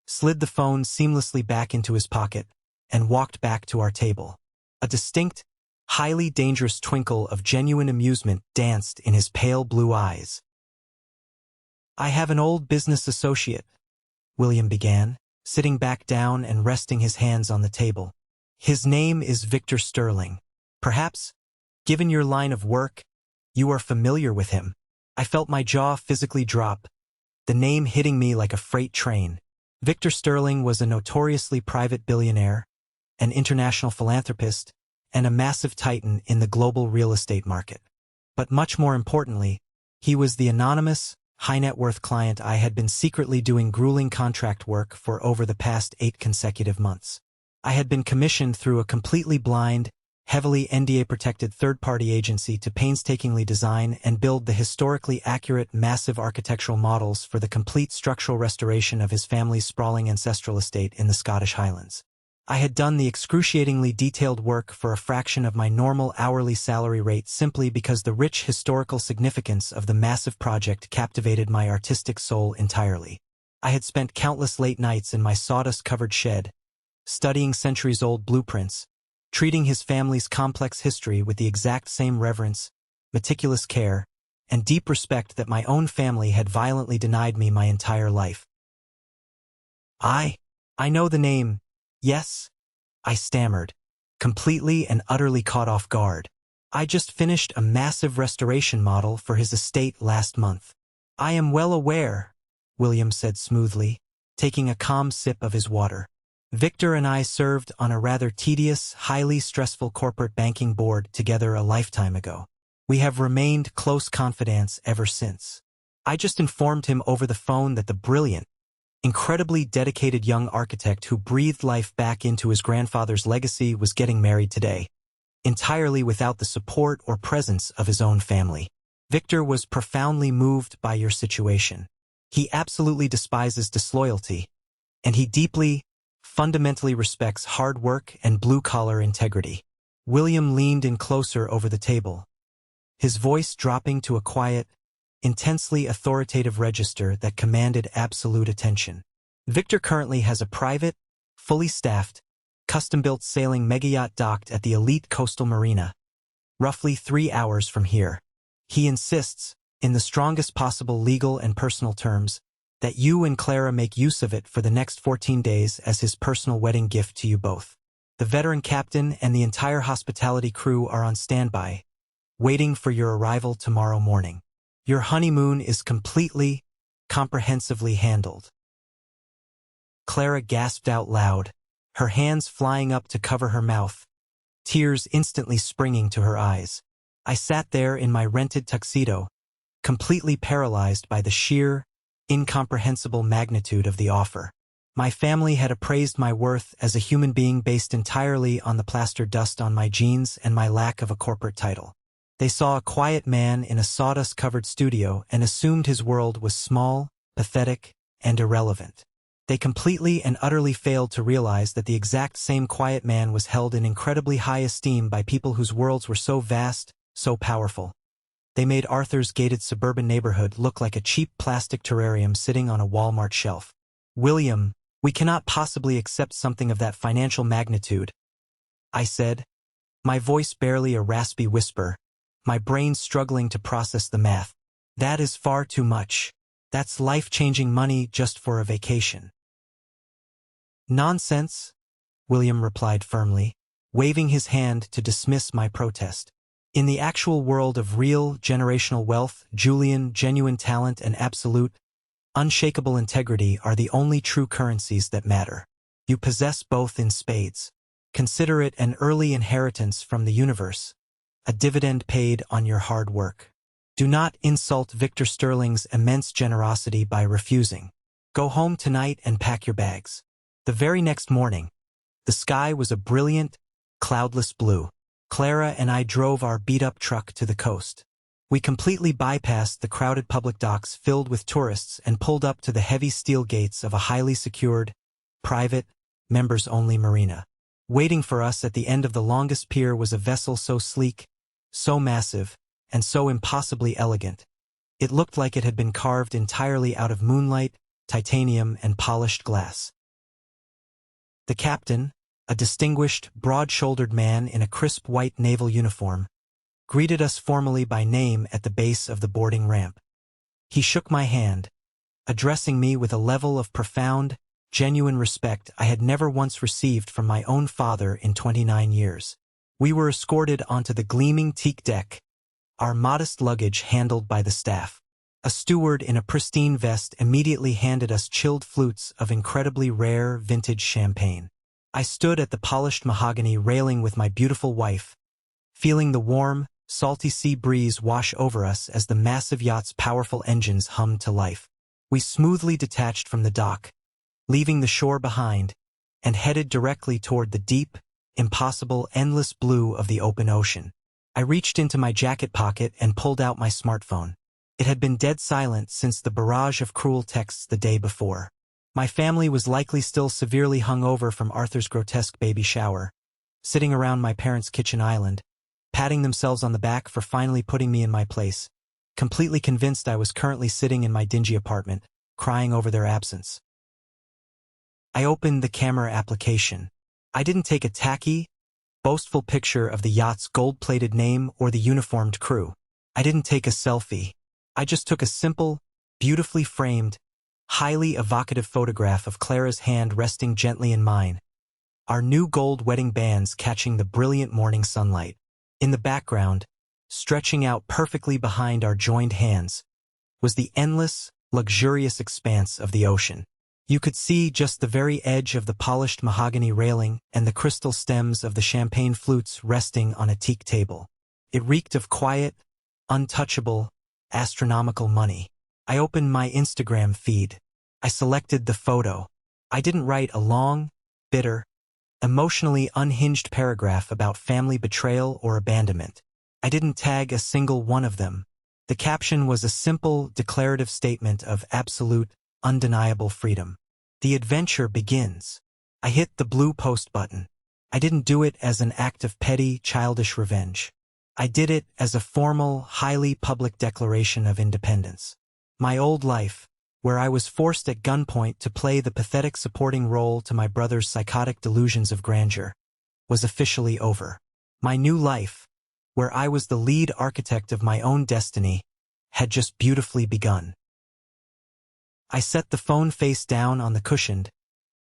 slid the phone seamlessly back into his pocket, and walked back to our table. A distinct, highly dangerous twinkle of genuine amusement danced in his pale blue eyes. "I have an old business associate," William began, sitting back down and resting his hands on the table. "His name is Victor Sterling. Perhaps, given your line of work, you are familiar with him." I felt my jaw physically drop, the name hitting me like a freight train. Victor Sterling was a notoriously private billionaire, an international philanthropist, and a massive titan in the global real estate market. But much more importantly, he was the anonymous, high-net-worth client I had been secretly doing grueling contract work for over the past 8 consecutive months. I had been commissioned through a completely blind, heavily NDA-protected third-party agency to painstakingly design and build the historically accurate, massive architectural models for the complete structural restoration of his family's sprawling ancestral estate in the Scottish Highlands. I had done the excruciatingly detailed work for a fraction of my normal hourly salary rate simply because the rich historical significance of the massive project captivated my artistic soul entirely. I had spent countless late nights in my sawdust-covered shed, studying centuries-old blueprints, treating his family's complex history with the exact same reverence, meticulous care, and deep respect that my own family had violently denied me my entire life. I know the name, yes, I stammered, completely and utterly caught off guard. I just finished a massive restoration model for his estate last month. I am well aware, William said smoothly, taking a calm sip of his water. Victor and I served on a rather tedious, highly stressful corporate banking board together a lifetime ago. We have remained close confidants ever since. I just informed him over the phone that the brilliant, incredibly dedicated young architect who breathed life back into his grandfather's legacy was getting married today, entirely without the support or presence of his own family. Victor was profoundly moved by your situation. He absolutely despises disloyalty, and he deeply, fundamentally respects hard work and blue-collar integrity. William leaned in closer over the table, his voice dropping to a quiet, intensely authoritative register that commanded absolute attention. Victor currently has a private, fully staffed, custom-built sailing megayacht docked at the elite coastal marina, roughly 3 hours from here. He insists, in the strongest possible legal and personal terms, that you and Clara make use of it for the next 14 days as his personal wedding gift to you both. The veteran captain and the entire hospitality crew are on standby, waiting for your arrival tomorrow morning. Your honeymoon is completely, comprehensively handled. Clara gasped out loud, her hands flying up to cover her mouth, tears instantly springing to her eyes. I sat there in my rented tuxedo, completely paralyzed by the sheer, incomprehensible magnitude of the offer. My family had appraised my worth as a human being based entirely on the plaster dust on my jeans and my lack of a corporate title. They saw a quiet man in a sawdust-covered studio and assumed his world was small, pathetic, and irrelevant. They completely and utterly failed to realize that the exact same quiet man was held in incredibly high esteem by people whose worlds were so vast, so powerful. They made Arthur's gated suburban neighborhood look like a cheap plastic terrarium sitting on a Walmart shelf. William, we cannot possibly accept something of that financial magnitude, I said, my voice barely a raspy whisper, my brain struggling to process the math. That is far too much. That's life-changing money just for a vacation. Nonsense, William replied firmly, waving his hand to dismiss my protest. In the actual world of real, generational wealth, Julian, genuine talent and absolute, unshakable integrity are the only true currencies that matter. You possess both in spades. Consider it an early inheritance from the universe, a dividend paid on your hard work. Do not insult Victor Sterling's immense generosity by refusing. Go home tonight and pack your bags. The very next morning, the sky was a brilliant, cloudless blue. Clara and I drove our beat-up truck to the coast. We completely bypassed the crowded public docks filled with tourists and pulled up to the heavy steel gates of a highly secured, private, members-only marina. Waiting for us at the end of the longest pier was a vessel so sleek, so massive, and so impossibly elegant. It looked like it had been carved entirely out of moonlight, titanium, and polished glass. The captain, a distinguished, broad-shouldered man in a crisp white naval uniform, greeted us formally by name at the base of the boarding ramp. He shook my hand, addressing me with a level of profound, genuine respect I had never once received from my own father in 29 years. We were escorted onto the gleaming teak deck, our modest luggage handled by the staff. A steward in a pristine vest immediately handed us chilled flutes of incredibly rare vintage champagne. I stood at the polished mahogany railing with my beautiful wife, feeling the warm, salty sea breeze wash over us as the massive yacht's powerful engines hummed to life. We smoothly detached from the dock, leaving the shore behind, and headed directly toward the deep, impossible, endless blue of the open ocean. I reached into my jacket pocket and pulled out my smartphone. It had been dead silent since the barrage of cruel texts the day before. My family was likely still severely hungover from Arthur's grotesque baby shower, sitting around my parents' kitchen island, patting themselves on the back for finally putting me in my place, completely convinced I was currently sitting in my dingy apartment, crying over their absence. I opened the camera application. I didn't take a tacky, boastful picture of the yacht's gold-plated name or the uniformed crew. I didn't take a selfie. I just took a simple, beautifully framed, highly evocative photograph of Clara's hand resting gently in mine, our new gold wedding bands catching the brilliant morning sunlight. In the background, stretching out perfectly behind our joined hands, was the endless, luxurious expanse of the ocean. You could see just the very edge of the polished mahogany railing and the crystal stems of the champagne flutes resting on a teak table. It reeked of quiet, untouchable, astronomical money. I opened my Instagram feed. I selected the photo. I didn't write a long, bitter, emotionally unhinged paragraph about family betrayal or abandonment. I didn't tag a single one of them. The caption was a simple, declarative statement of absolute, undeniable freedom. The adventure begins. I hit the blue post button. I didn't do it as an act of petty, childish revenge. I did it as a formal, highly public declaration of independence. My old life, where I was forced at gunpoint to play the pathetic supporting role to my brother's psychotic delusions of grandeur, was officially over. My new life, where I was the lead architect of my own destiny, had just beautifully begun. I set the phone face down on the cushioned,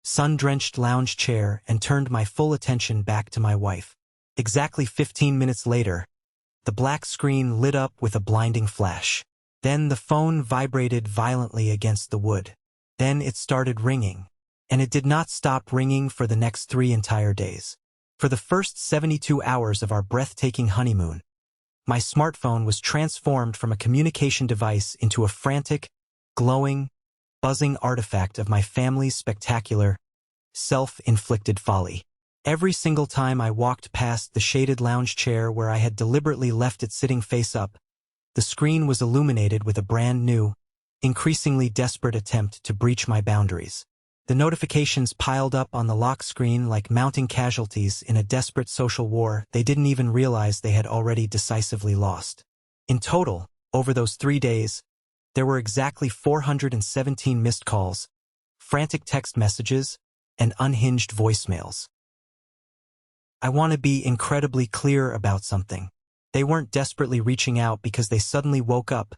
sun-drenched lounge chair and turned my full attention back to my wife. Exactly 15 minutes later, the black screen lit up with a blinding flash. Then the phone vibrated violently against the wood. Then it started ringing. And it did not stop ringing for the next 3 entire days. For the first 72 hours of our breathtaking honeymoon, my smartphone was transformed from a communication device into a frantic, glowing, buzzing artifact of my family's spectacular, self-inflicted folly. Every single time I walked past the shaded lounge chair where I had deliberately left it sitting face up, the screen was illuminated with a brand new, increasingly desperate attempt to breach my boundaries. The notifications piled up on the lock screen like mounting casualties in a desperate social war they didn't even realize they had already decisively lost. In total, over those 3 days, there were exactly 417 missed calls, frantic text messages, and unhinged voicemails. I want to be incredibly clear about something. They weren't desperately reaching out because they suddenly woke up,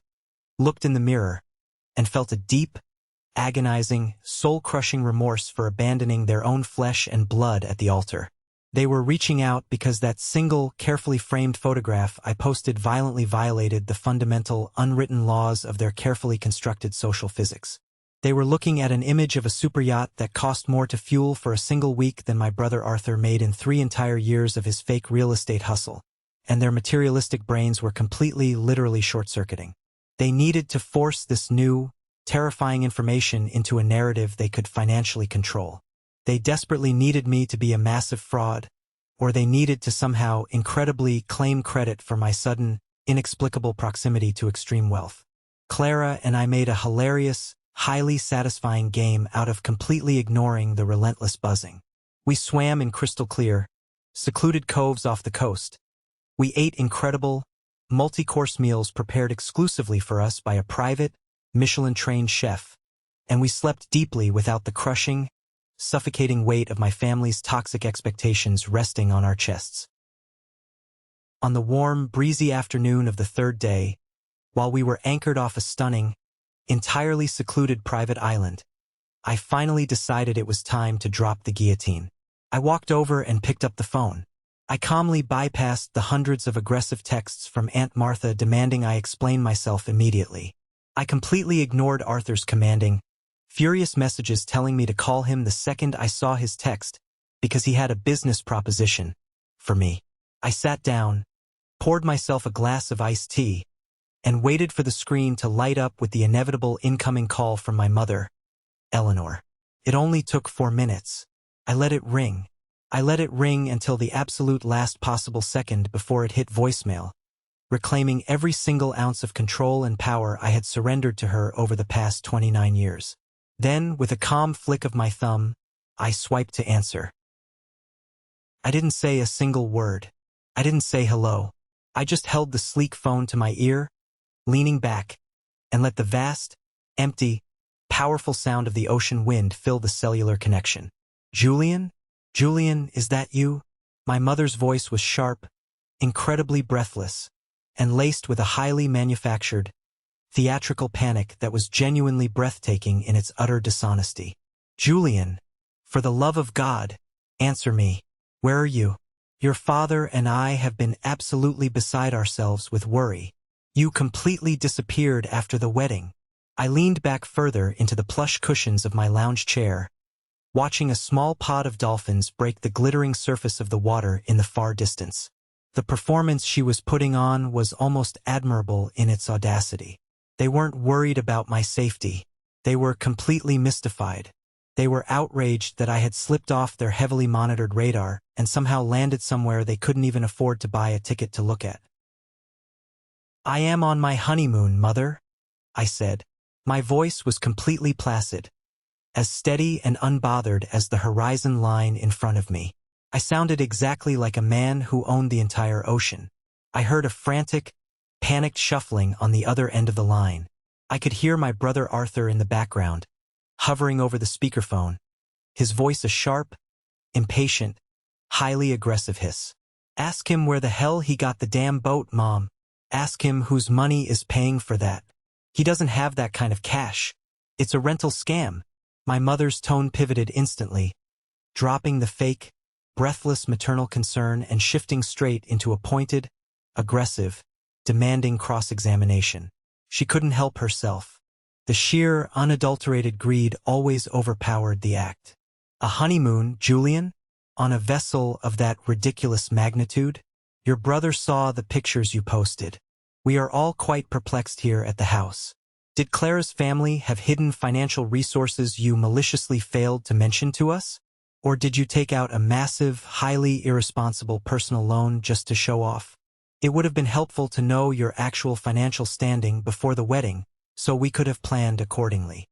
looked in the mirror, and felt a deep, agonizing, soul-crushing remorse for abandoning their own flesh and blood at the altar. They were reaching out because that single, carefully framed photograph I posted violently violated the fundamental, unwritten laws of their carefully constructed social physics. They were looking at an image of a superyacht that cost more to fuel for a single week than my brother Arthur made in 3 entire years of his fake real estate hustle, and their materialistic brains were completely, literally short-circuiting. They needed to force this new, terrifying information into a narrative they could financially control. They desperately needed me to be a massive fraud, or they needed to somehow incredibly claim credit for my sudden, inexplicable proximity to extreme wealth. Clara and I made a hilarious, highly satisfying game out of completely ignoring the relentless buzzing. We swam in crystal clear, secluded coves off the coast. We ate incredible, multi-course meals prepared exclusively for us by a private, Michelin-trained chef, and we slept deeply without the crushing, suffocating weight of my family's toxic expectations resting on our chests. On the warm, breezy afternoon of the 3rd day, while we were anchored off a stunning, entirely secluded private island, I finally decided it was time to drop the guillotine. I walked over and picked up the phone. I calmly bypassed the hundreds of aggressive texts from Aunt Martha demanding I explain myself immediately. I completely ignored Arthur's commanding, furious messages telling me to call him the second I saw his text because he had a business proposition for me. I sat down, poured myself a glass of iced tea, and waited for the screen to light up with the inevitable incoming call from my mother, Eleanor. It only took 4 minutes. I let it ring. I let it ring until the absolute last possible second before it hit voicemail, reclaiming every single ounce of control and power I had surrendered to her over the past 29 years. Then, with a calm flick of my thumb, I swiped to answer. I didn't say a single word. I didn't say hello. I just held the sleek phone to my ear, leaning back, and let the vast, empty, powerful sound of the ocean wind fill the cellular connection. Julian? Julian, is that you? My mother's voice was sharp, incredibly breathless, and laced with a highly manufactured, theatrical panic that was genuinely breathtaking in its utter dishonesty. Julian, for the love of God, answer me. Where are you? Your father and I have been absolutely beside ourselves with worry. You completely disappeared after the wedding. I leaned back further into the plush cushions of my lounge chair, watching a small pod of dolphins break the glittering surface of the water in the far distance. The performance she was putting on was almost admirable in its audacity. They weren't worried about my safety. They were completely mystified. They were outraged that I had slipped off their heavily monitored radar and somehow landed somewhere they couldn't even afford to buy a ticket to look at. I am on my honeymoon, Mother, I said. My voice was completely placid, as steady and unbothered as the horizon line in front of me. I sounded exactly like a man who owned the entire ocean. I heard a frantic, panicked shuffling on the other end of the line. I could hear my brother Arthur in the background, hovering over the speakerphone, his voice a sharp, impatient, highly aggressive hiss. Ask him where the hell he got the damn boat, Mom. Ask him whose money is paying for that. He doesn't have that kind of cash. It's a rental scam. My mother's tone pivoted instantly, dropping the fake, breathless maternal concern and shifting straight into a pointed, aggressive, demanding cross-examination. She couldn't help herself. The sheer, unadulterated greed always overpowered the act. A honeymoon, Julian? On a vessel of that ridiculous magnitude? Your brother saw the pictures you posted. We are all quite perplexed here at the house. Did Clara's family have hidden financial resources you maliciously failed to mention to us? Or did you take out a massive, highly irresponsible personal loan just to show off? It would have been helpful to know your actual financial standing before the wedding, so we could have planned accordingly.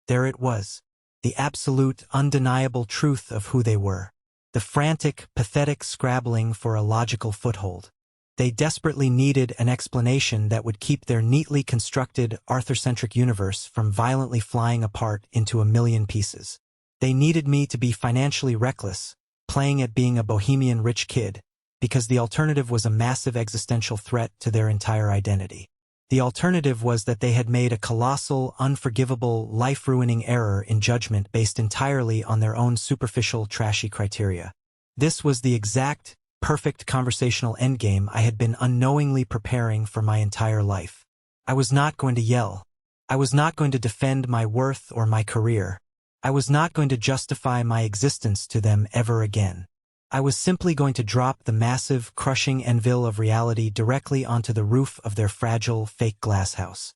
There it was, the absolute, undeniable truth of who they were. The frantic, pathetic scrabbling for a logical foothold. They desperately needed an explanation that would keep their neatly constructed, Arthur-centric universe from violently flying apart into a million pieces. They needed me to be financially reckless, playing at being a bohemian rich kid, because the alternative was a massive existential threat to their entire identity. The alternative was that they had made a colossal, unforgivable, life-ruining error in judgment based entirely on their own superficial, trashy criteria. This was the exact, perfect conversational endgame I had been unknowingly preparing for my entire life. I was not going to yell. I was not going to defend my worth or my career. I was not going to justify my existence to them ever again. I was simply going to drop the massive, crushing anvil of reality directly onto the roof of their fragile, fake glass house.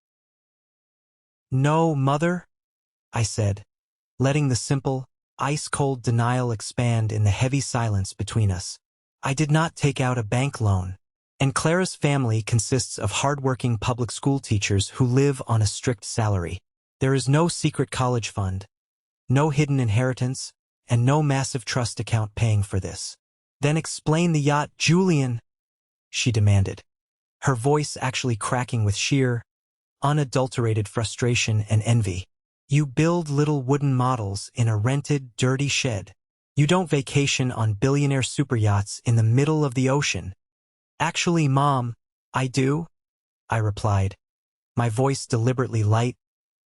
No, Mother, I said, letting the simple, ice-cold denial expand in the heavy silence between us. I did not take out a bank loan, and Clara's family consists of hard-working public school teachers who live on a strict salary. There is no secret college fund, no hidden inheritance, and no massive trust account paying for this. Then explain the yacht, Julian, she demanded, her voice actually cracking with sheer, unadulterated frustration and envy. You build little wooden models in a rented, dirty shed. You don't vacation on billionaire superyachts in the middle of the ocean. Actually, Mom, I do, I replied, my voice deliberately light,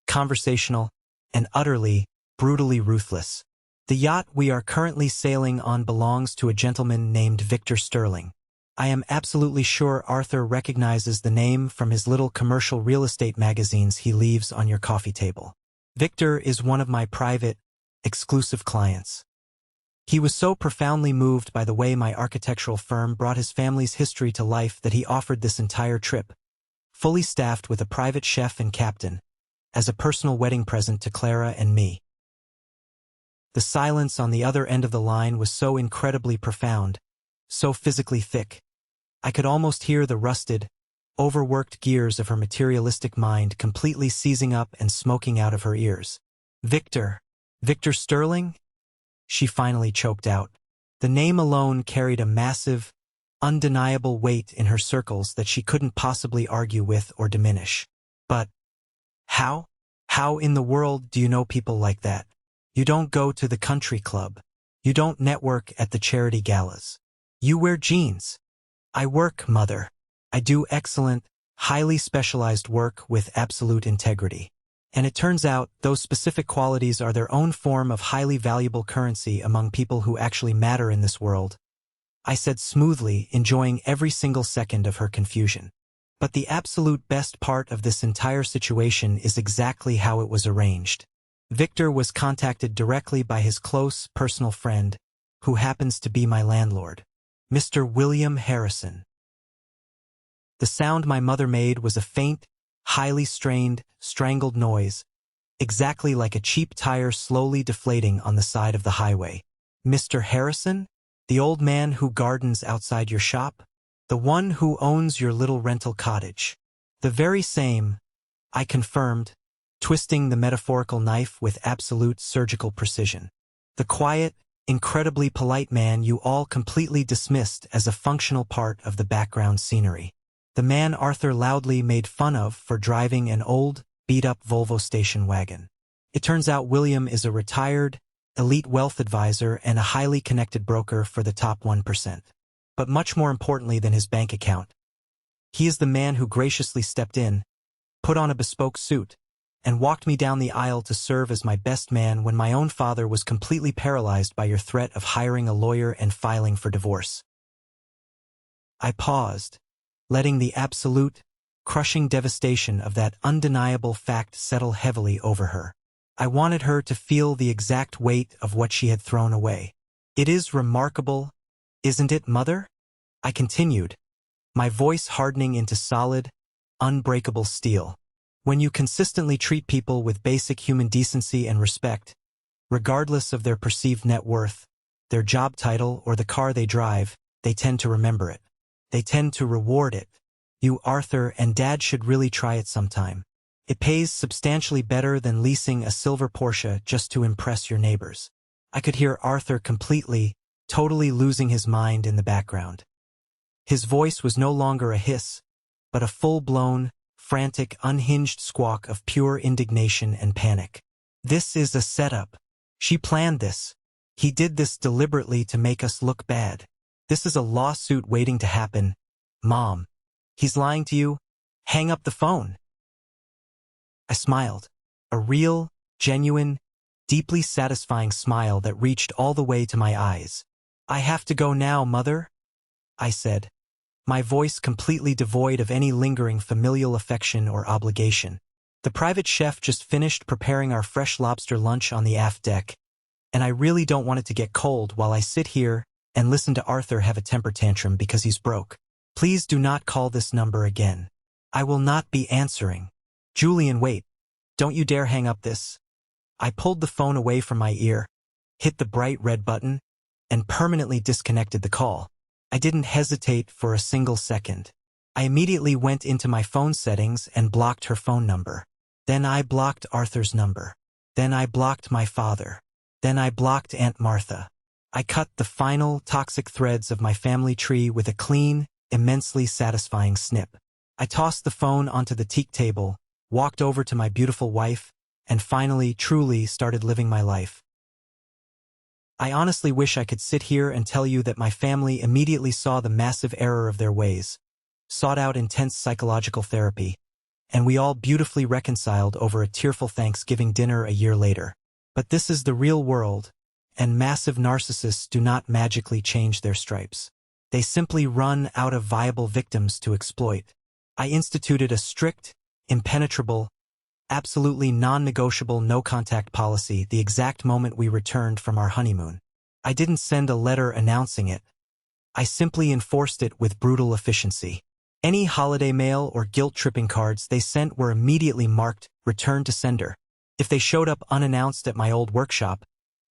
conversational, and utterly, brutally ruthless. The yacht we are currently sailing on belongs to a gentleman named Victor Sterling. I am absolutely sure Arthur recognizes the name from his little commercial real estate magazines he leaves on your coffee table. Victor is one of my private, exclusive clients. He was so profoundly moved by the way my architectural firm brought his family's history to life that he offered this entire trip, fully staffed with a private chef and captain, as a personal wedding present to Clara and me. The silence on the other end of the line was so incredibly profound, so physically thick. I could almost hear the rusted, overworked gears of her materialistic mind completely seizing up and smoking out of her ears. Victor. Victor Sterling? She finally choked out. The name alone carried a massive, undeniable weight in her circles that she couldn't possibly argue with or diminish. But how? How in the world do you know people like that? You don't go to the country club. You don't network at the charity galas. You wear jeans. I work, mother. I do excellent, highly specialized work with absolute integrity. And it turns out those specific qualities are their own form of highly valuable currency among people who actually matter in this world. I said smoothly, enjoying every single second of her confusion. But the absolute best part of this entire situation is exactly how it was arranged. Victor was contacted directly by his close, personal friend, who happens to be my landlord, Mr. William Harrison. The sound my mother made was a faint, highly strained, strangled noise, exactly like a cheap tire slowly deflating on the side of the highway. Mr. Harrison? The old man who gardens outside your shop? The one who owns your little rental cottage? The very same, I confirmed, twisting the metaphorical knife with absolute surgical precision. The quiet, incredibly polite man you all completely dismissed as a functional part of the background scenery. The man Arthur loudly made fun of for driving an old, beat-up Volvo station wagon. It turns out William is a retired, elite wealth advisor and a highly connected broker for the top 1%. But much more importantly than his bank account, he is the man who graciously stepped in, put on a bespoke suit, and walked me down the aisle to serve as my best man when my own father was completely paralyzed by your threat of hiring a lawyer and filing for divorce. I paused, letting the absolute, crushing devastation of that undeniable fact settle heavily over her. I wanted her to feel the exact weight of what she had thrown away. It is remarkable, isn't it, mother? I continued, my voice hardening into solid, unbreakable steel. When you consistently treat people with basic human decency and respect, regardless of their perceived net worth, their job title, or the car they drive, they tend to remember it. They tend to reward it. You, Arthur, and Dad should really try it sometime. It pays substantially better than leasing a silver Porsche just to impress your neighbors. I could hear Arthur completely, totally losing his mind in the background. His voice was no longer a hiss, but a full-blown, frantic, unhinged squawk of pure indignation and panic. This is a setup. She planned this. He did this deliberately to make us look bad. This is a lawsuit waiting to happen. Mom. He's lying to you. Hang up the phone. I smiled. A real, genuine, deeply satisfying smile that reached all the way to my eyes. I have to go now, Mother, I said, my voice completely devoid of any lingering familial affection or obligation. The private chef just finished preparing our fresh lobster lunch on the aft deck, and I really don't want it to get cold while I sit here and listen to Arthur have a temper tantrum because he's broke. Please do not call this number again. I will not be answering. Julian, wait. Don't you dare hang up this. I pulled the phone away from my ear, hit the bright red button, and permanently disconnected the call. I didn't hesitate for a single second. I immediately went into my phone settings and blocked her phone number. Then I blocked Arthur's number. Then I blocked my father. Then I blocked Aunt Martha. I cut the final toxic threads of my family tree with a clean, immensely satisfying snip. I tossed the phone onto the teak table, walked over to my beautiful wife, and finally, truly started living my life. I honestly wish I could sit here and tell you that my family immediately saw the massive error of their ways, sought out intense psychological therapy, and we all beautifully reconciled over a tearful Thanksgiving dinner a year later. But this is the real world, and massive narcissists do not magically change their stripes. They simply run out of viable victims to exploit. I instituted a strict, impenetrable, absolutely non-negotiable no-contact policy the exact moment we returned from our honeymoon. I didn't send a letter announcing it. I simply enforced it with brutal efficiency. Any holiday mail or guilt-tripping cards they sent were immediately marked "Return to Sender." If they showed up unannounced at my old workshop,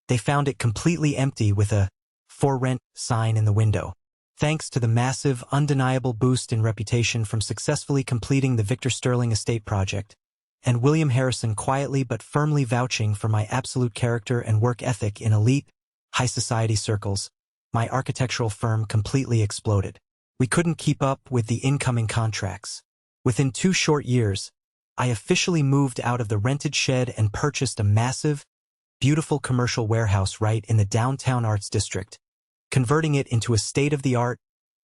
they found it completely empty with a "For Rent" sign in the window. thanks to the massive, undeniable boost in reputation from successfully completing the Victor Sterling estate project, and William Harrison quietly but firmly vouching for my absolute character and work ethic in elite, high society circles, my architectural firm completely exploded. We couldn't keep up with the incoming contracts. Within 2 short years, I officially moved out of the rented shed and purchased a massive, beautiful commercial warehouse right in the downtown arts district, converting it into a state-of-the-art,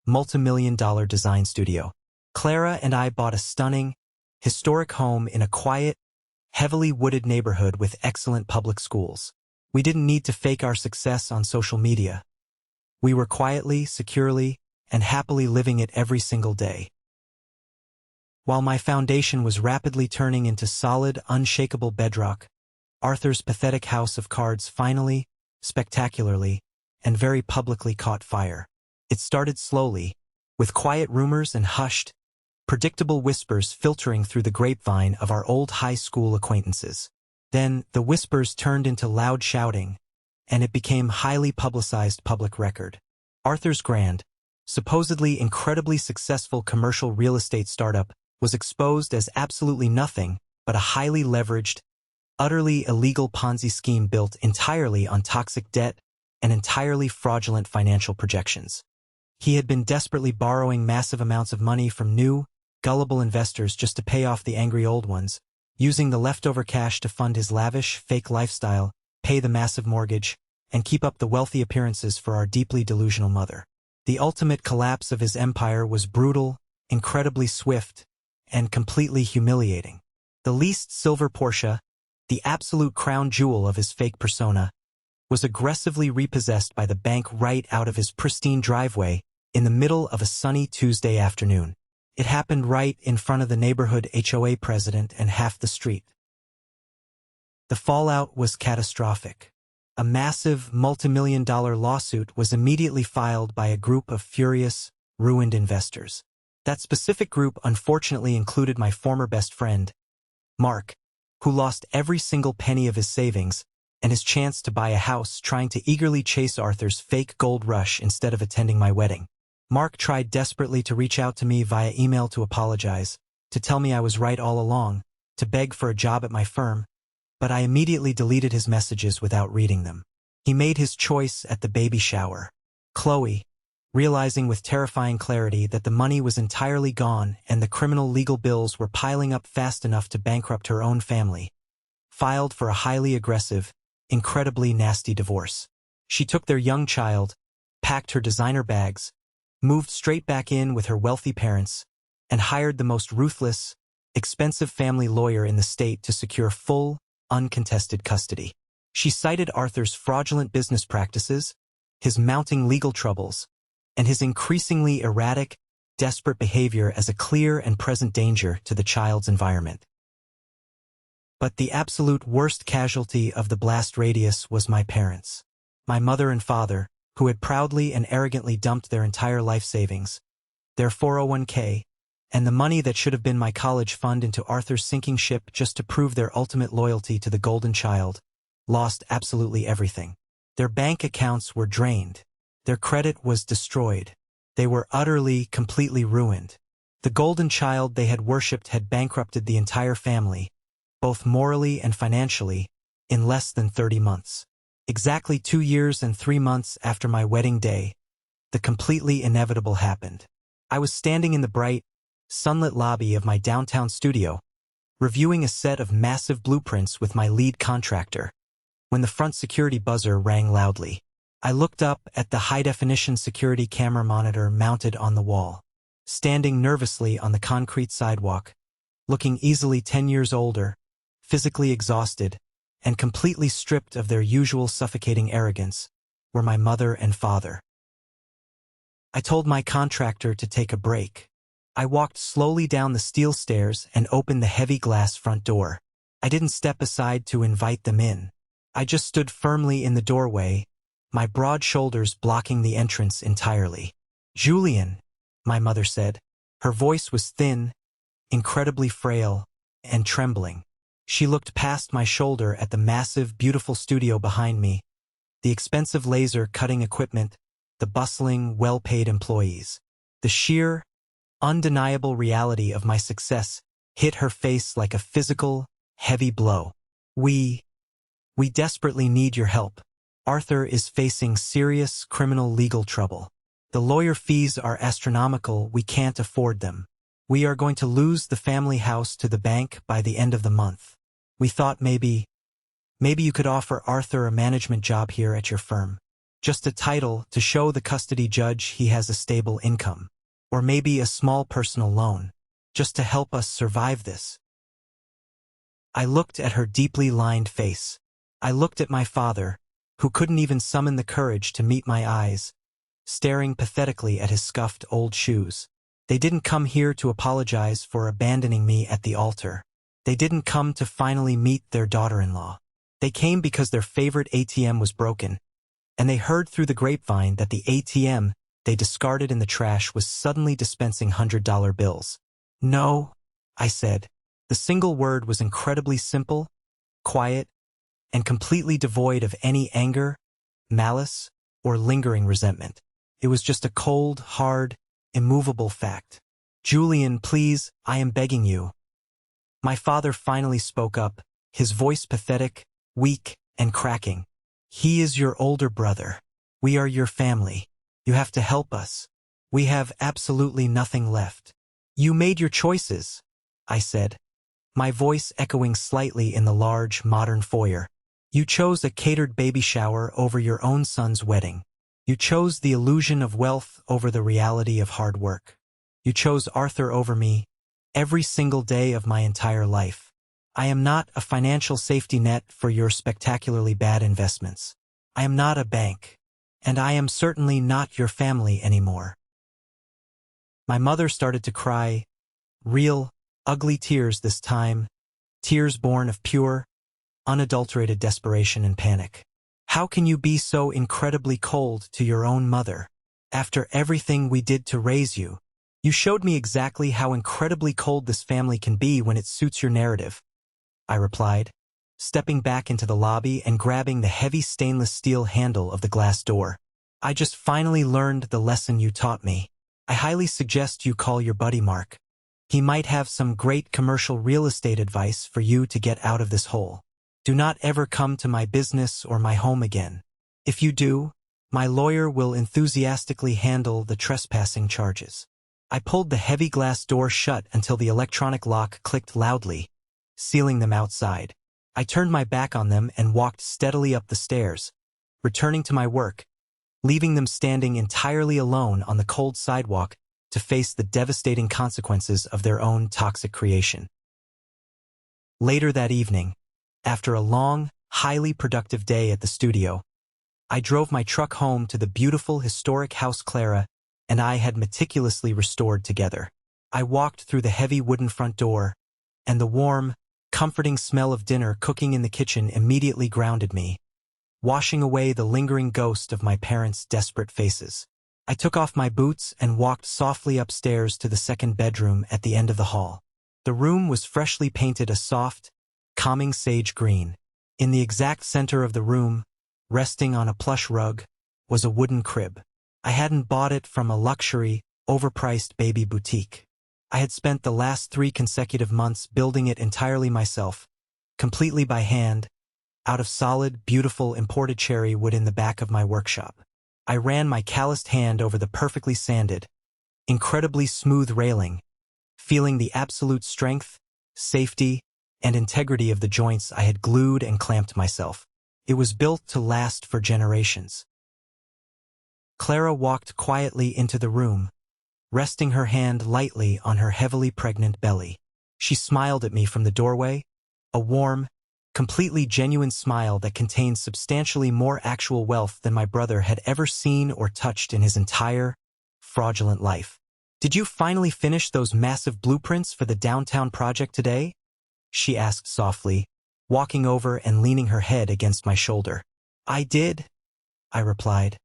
multi-million-dollar design studio. Clara and I bought a stunning, historic home in a quiet, heavily wooded neighborhood with excellent public schools. We didn't need to fake our success on social media. We were quietly, securely, and happily living it every single day. While my foundation was rapidly turning into solid, unshakable bedrock, Arthur's pathetic house of cards finally, spectacularly, and very publicly caught fire. It started slowly, with quiet rumors and hushed, predictable whispers filtering through the grapevine of our old high school acquaintances. Then, the whispers turned into loud shouting, and it became highly publicized public record. Arthur's grand, supposedly incredibly successful commercial real estate startup was exposed as absolutely nothing but a highly leveraged, utterly illegal Ponzi scheme built entirely on toxic debt and entirely fraudulent financial projections. He had been desperately borrowing massive amounts of money from new, gullible investors just to pay off the angry old ones, using the leftover cash to fund his lavish, fake lifestyle, pay the massive mortgage, and keep up the wealthy appearances for our deeply delusional mother. The ultimate collapse of his empire was brutal, incredibly swift, and completely humiliating. The leased silver Porsche, the absolute crown jewel of his fake persona, was aggressively repossessed by the bank right out of his pristine driveway in the middle of a sunny Tuesday afternoon. It happened right in front of the neighborhood HOA president and half the street. The fallout was catastrophic. A massive, multi-million-dollar lawsuit was immediately filed by a group of furious, ruined investors. That specific group unfortunately included my former best friend, Mark, who lost every single penny of his savings and his chance to buy a house trying to eagerly chase Arthur's fake gold rush instead of attending my wedding. Mark tried desperately to reach out to me via email to apologize, to tell me I was right all along, to beg for a job at my firm, but I immediately deleted his messages without reading them. He made his choice at the baby shower. Chloe, realizing with terrifying clarity that the money was entirely gone and the criminal legal bills were piling up fast enough to bankrupt her own family, filed for a highly aggressive, incredibly nasty divorce. She took their young child, packed her designer bags, moved straight back in with her wealthy parents, and hired the most ruthless, expensive family lawyer in the state to secure full, uncontested custody. She cited Arthur's fraudulent business practices, his mounting legal troubles, and his increasingly erratic, desperate behavior as a clear and present danger to the child's environment. But the absolute worst casualty of the blast radius was my parents. My mother and father, who had proudly and arrogantly dumped their entire life savings, their 401k, and the money that should have been my college fund into Arthur's sinking ship just to prove their ultimate loyalty to the golden child, lost absolutely everything. Their bank accounts were drained. Their credit was destroyed. They were utterly, completely ruined. The golden child they had worshipped had bankrupted the entire family, both morally and financially, in less than 30 months. Exactly 2 years and 3 months after my wedding day, the completely inevitable happened. I was standing in the bright, sunlit lobby of my downtown studio, reviewing a set of massive blueprints with my lead contractor, when the front security buzzer rang loudly. I looked up at the high-definition security camera monitor mounted on the wall. Standing nervously on the concrete sidewalk, looking easily 10 years older, physically exhausted, and completely stripped of their usual suffocating arrogance, were my mother and father. I told my contractor to take a break. I walked slowly down the steel stairs and opened the heavy glass front door. I didn't step aside to invite them in. I just stood firmly in the doorway, my broad shoulders blocking the entrance entirely. "Julian," my mother said. Her voice was thin, incredibly frail, and trembling. She looked past my shoulder at the massive, beautiful studio behind me, the expensive laser cutting equipment, the bustling, well-paid employees. The sheer, undeniable reality of my success hit her face like a physical, heavy blow. We desperately need your help. Arthur is facing serious criminal legal trouble. The lawyer fees are astronomical, we can't afford them. We are going to lose the family house to the bank by the end of the month. We thought maybe you could offer Arthur a management job here at your firm. Just a title to show the custody judge he has a stable income. Or maybe a small personal loan, just to help us survive this. I looked at her deeply lined face. I looked at my father, who couldn't even summon the courage to meet my eyes, staring pathetically at his scuffed old shoes. They didn't come here to apologize for abandoning me at the altar. They didn't come to finally meet their daughter-in-law. They came because their favorite ATM was broken, and they heard through the grapevine that the ATM they discarded in the trash was suddenly dispensing $100 bills. No, I said. The single word was incredibly simple, quiet, and completely devoid of any anger, malice, or lingering resentment. It was just a cold, hard, immovable fact. Julian, please, I am begging you. My father finally spoke up, his voice pathetic, weak, and cracking. He is your older brother. We are your family. You have to help us. We have absolutely nothing left. You made your choices, I said, my voice echoing slightly in the large, modern foyer. You chose a catered baby shower over your own son's wedding. You chose the illusion of wealth over the reality of hard work. You chose Arthur over me every single day of my entire life. I am not a financial safety net for your spectacularly bad investments. I am not a bank. And I am certainly not your family anymore. My mother started to cry, real, ugly tears this time, tears born of pure, unadulterated desperation and panic. How can you be so incredibly cold to your own mother? After everything we did to raise you, you showed me exactly how incredibly cold this family can be when it suits your narrative, I replied, stepping back into the lobby and grabbing the heavy stainless steel handle of the glass door. I just finally learned the lesson you taught me. I highly suggest you call your buddy Mark. He might have some great commercial real estate advice for you to get out of this hole. Do not ever come to my business or my home again. If you do, my lawyer will enthusiastically handle the trespassing charges. I pulled the heavy glass door shut until the electronic lock clicked loudly, sealing them outside. I turned my back on them and walked steadily up the stairs, returning to my work, leaving them standing entirely alone on the cold sidewalk to face the devastating consequences of their own toxic creation. Later that evening, after a long, highly productive day at the studio, I drove my truck home to the beautiful historic house Clara and I had meticulously restored together. I walked through the heavy wooden front door, and the warm, comforting smell of dinner cooking in the kitchen immediately grounded me, washing away the lingering ghost of my parents' desperate faces. I took off my boots and walked softly upstairs to the second bedroom at the end of the hall. The room was freshly painted a soft, calming sage green. In the exact center of the room, resting on a plush rug, was a wooden crib. I hadn't bought it from a luxury, overpriced baby boutique. I had spent the last 3 consecutive months building it entirely myself, completely by hand, out of solid, beautiful imported cherry wood in the back of my workshop. I ran my calloused hand over the perfectly sanded, incredibly smooth railing, feeling the absolute strength, safety, and integrity of the joints I had glued and clamped myself. It was built to last for generations. Clara walked quietly into the room, resting her hand lightly on her heavily pregnant belly. She smiled at me from the doorway, a warm, completely genuine smile that contained substantially more actual wealth than my brother had ever seen or touched in his entire, fraudulent life. "Did you finally finish those massive blueprints for the downtown project today?" she asked softly, walking over and leaning her head against my shoulder. "I did," I replied,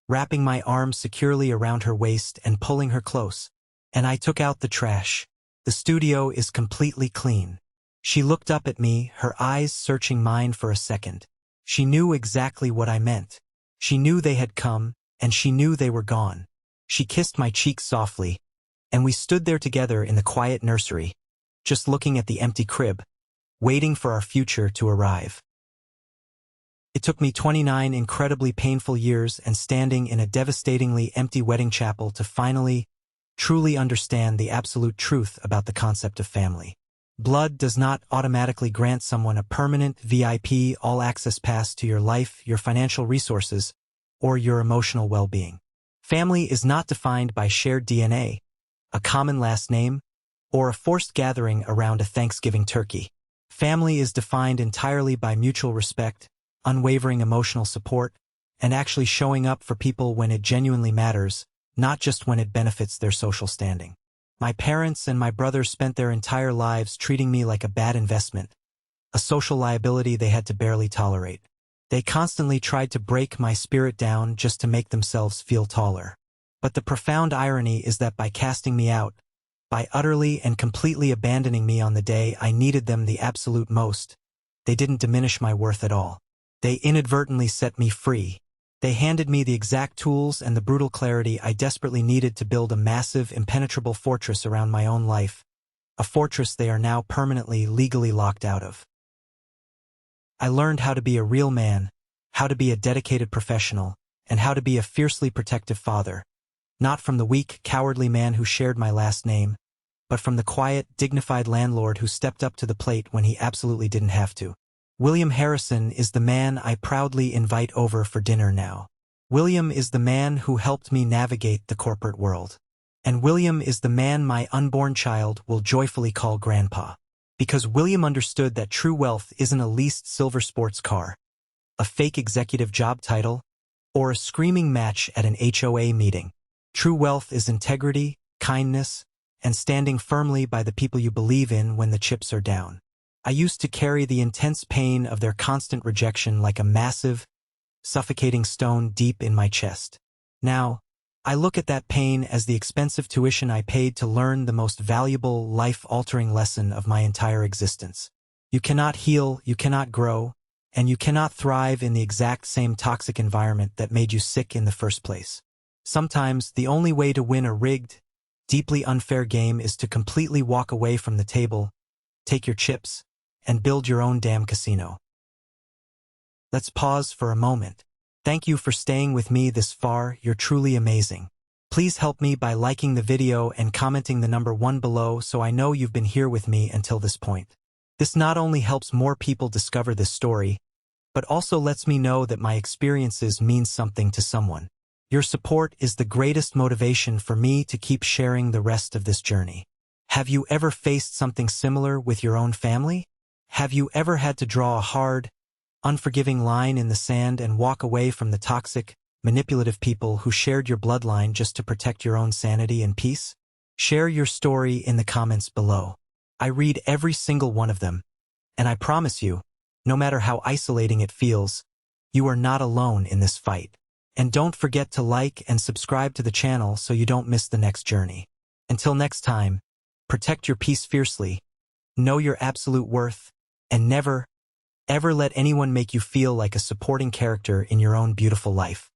wrapping my arms securely around her waist and pulling her close. "And I took out the trash. The studio is completely clean." She looked up at me, her eyes searching mine for a second. She knew exactly what I meant. She knew they had come, and she knew they were gone. She kissed my cheeks softly, and we stood there together in the quiet nursery, just looking at the empty crib, waiting for our future to arrive. It took me 29 incredibly painful years and standing in a devastatingly empty wedding chapel to finally, truly understand the absolute truth about the concept of family. Blood does not automatically grant someone a permanent VIP all-access pass to your life, your financial resources, or your emotional well-being. Family is not defined by shared DNA, a common last name, or a forced gathering around a Thanksgiving turkey. Family is defined entirely by mutual respect, unwavering emotional support, and actually showing up for people when it genuinely matters, not just when it benefits their social standing. My parents and my brothers spent their entire lives treating me like a bad investment, a social liability they had to barely tolerate. They constantly tried to break my spirit down just to make themselves feel taller. But the profound irony is that by casting me out, by utterly and completely abandoning me on the day I needed them the absolute most, they didn't diminish my worth at all. They inadvertently set me free. They handed me the exact tools and the brutal clarity I desperately needed to build a massive, impenetrable fortress around my own life, a fortress they are now permanently, legally locked out of. I learned how to be a real man, how to be a dedicated professional, and how to be a fiercely protective father, not from the weak, cowardly man who shared my last name, but from the quiet, dignified landlord who stepped up to the plate when he absolutely didn't have to. William Harrison is the man I proudly invite over for dinner now. William is the man who helped me navigate the corporate world. And William is the man my unborn child will joyfully call Grandpa. Because William understood that true wealth isn't a leased silver sports car, a fake executive job title, or a screaming match at an HOA meeting. True wealth is integrity, kindness, and standing firmly by the people you believe in when the chips are down. I used to carry the intense pain of their constant rejection like a massive, suffocating stone deep in my chest. Now, I look at that pain as the expensive tuition I paid to learn the most valuable, life-altering lesson of my entire existence. You cannot heal, you cannot grow, and you cannot thrive in the exact same toxic environment that made you sick in the first place. Sometimes, the only way to win a rigged, deeply unfair game is to completely walk away from the table, take your chips, and build your own damn casino. Let's pause for a moment. Thank you for staying with me this far, you're truly amazing. Please help me by liking the video and commenting the number 1 below so I know you've been here with me until this point. This not only helps more people discover this story, but also lets me know that my experiences mean something to someone. Your support is the greatest motivation for me to keep sharing the rest of this journey. Have you ever faced something similar with your own family? Have you ever had to draw a hard, unforgiving line in the sand and walk away from the toxic, manipulative people who shared your bloodline just to protect your own sanity and peace? Share your story in the comments below. I read every single one of them, and I promise you, no matter how isolating it feels, you are not alone in this fight. And don't forget to like and subscribe to the channel so you don't miss the next journey. Until next time, protect your peace fiercely, know your absolute worth, and never, ever let anyone make you feel like a supporting character in your own beautiful life.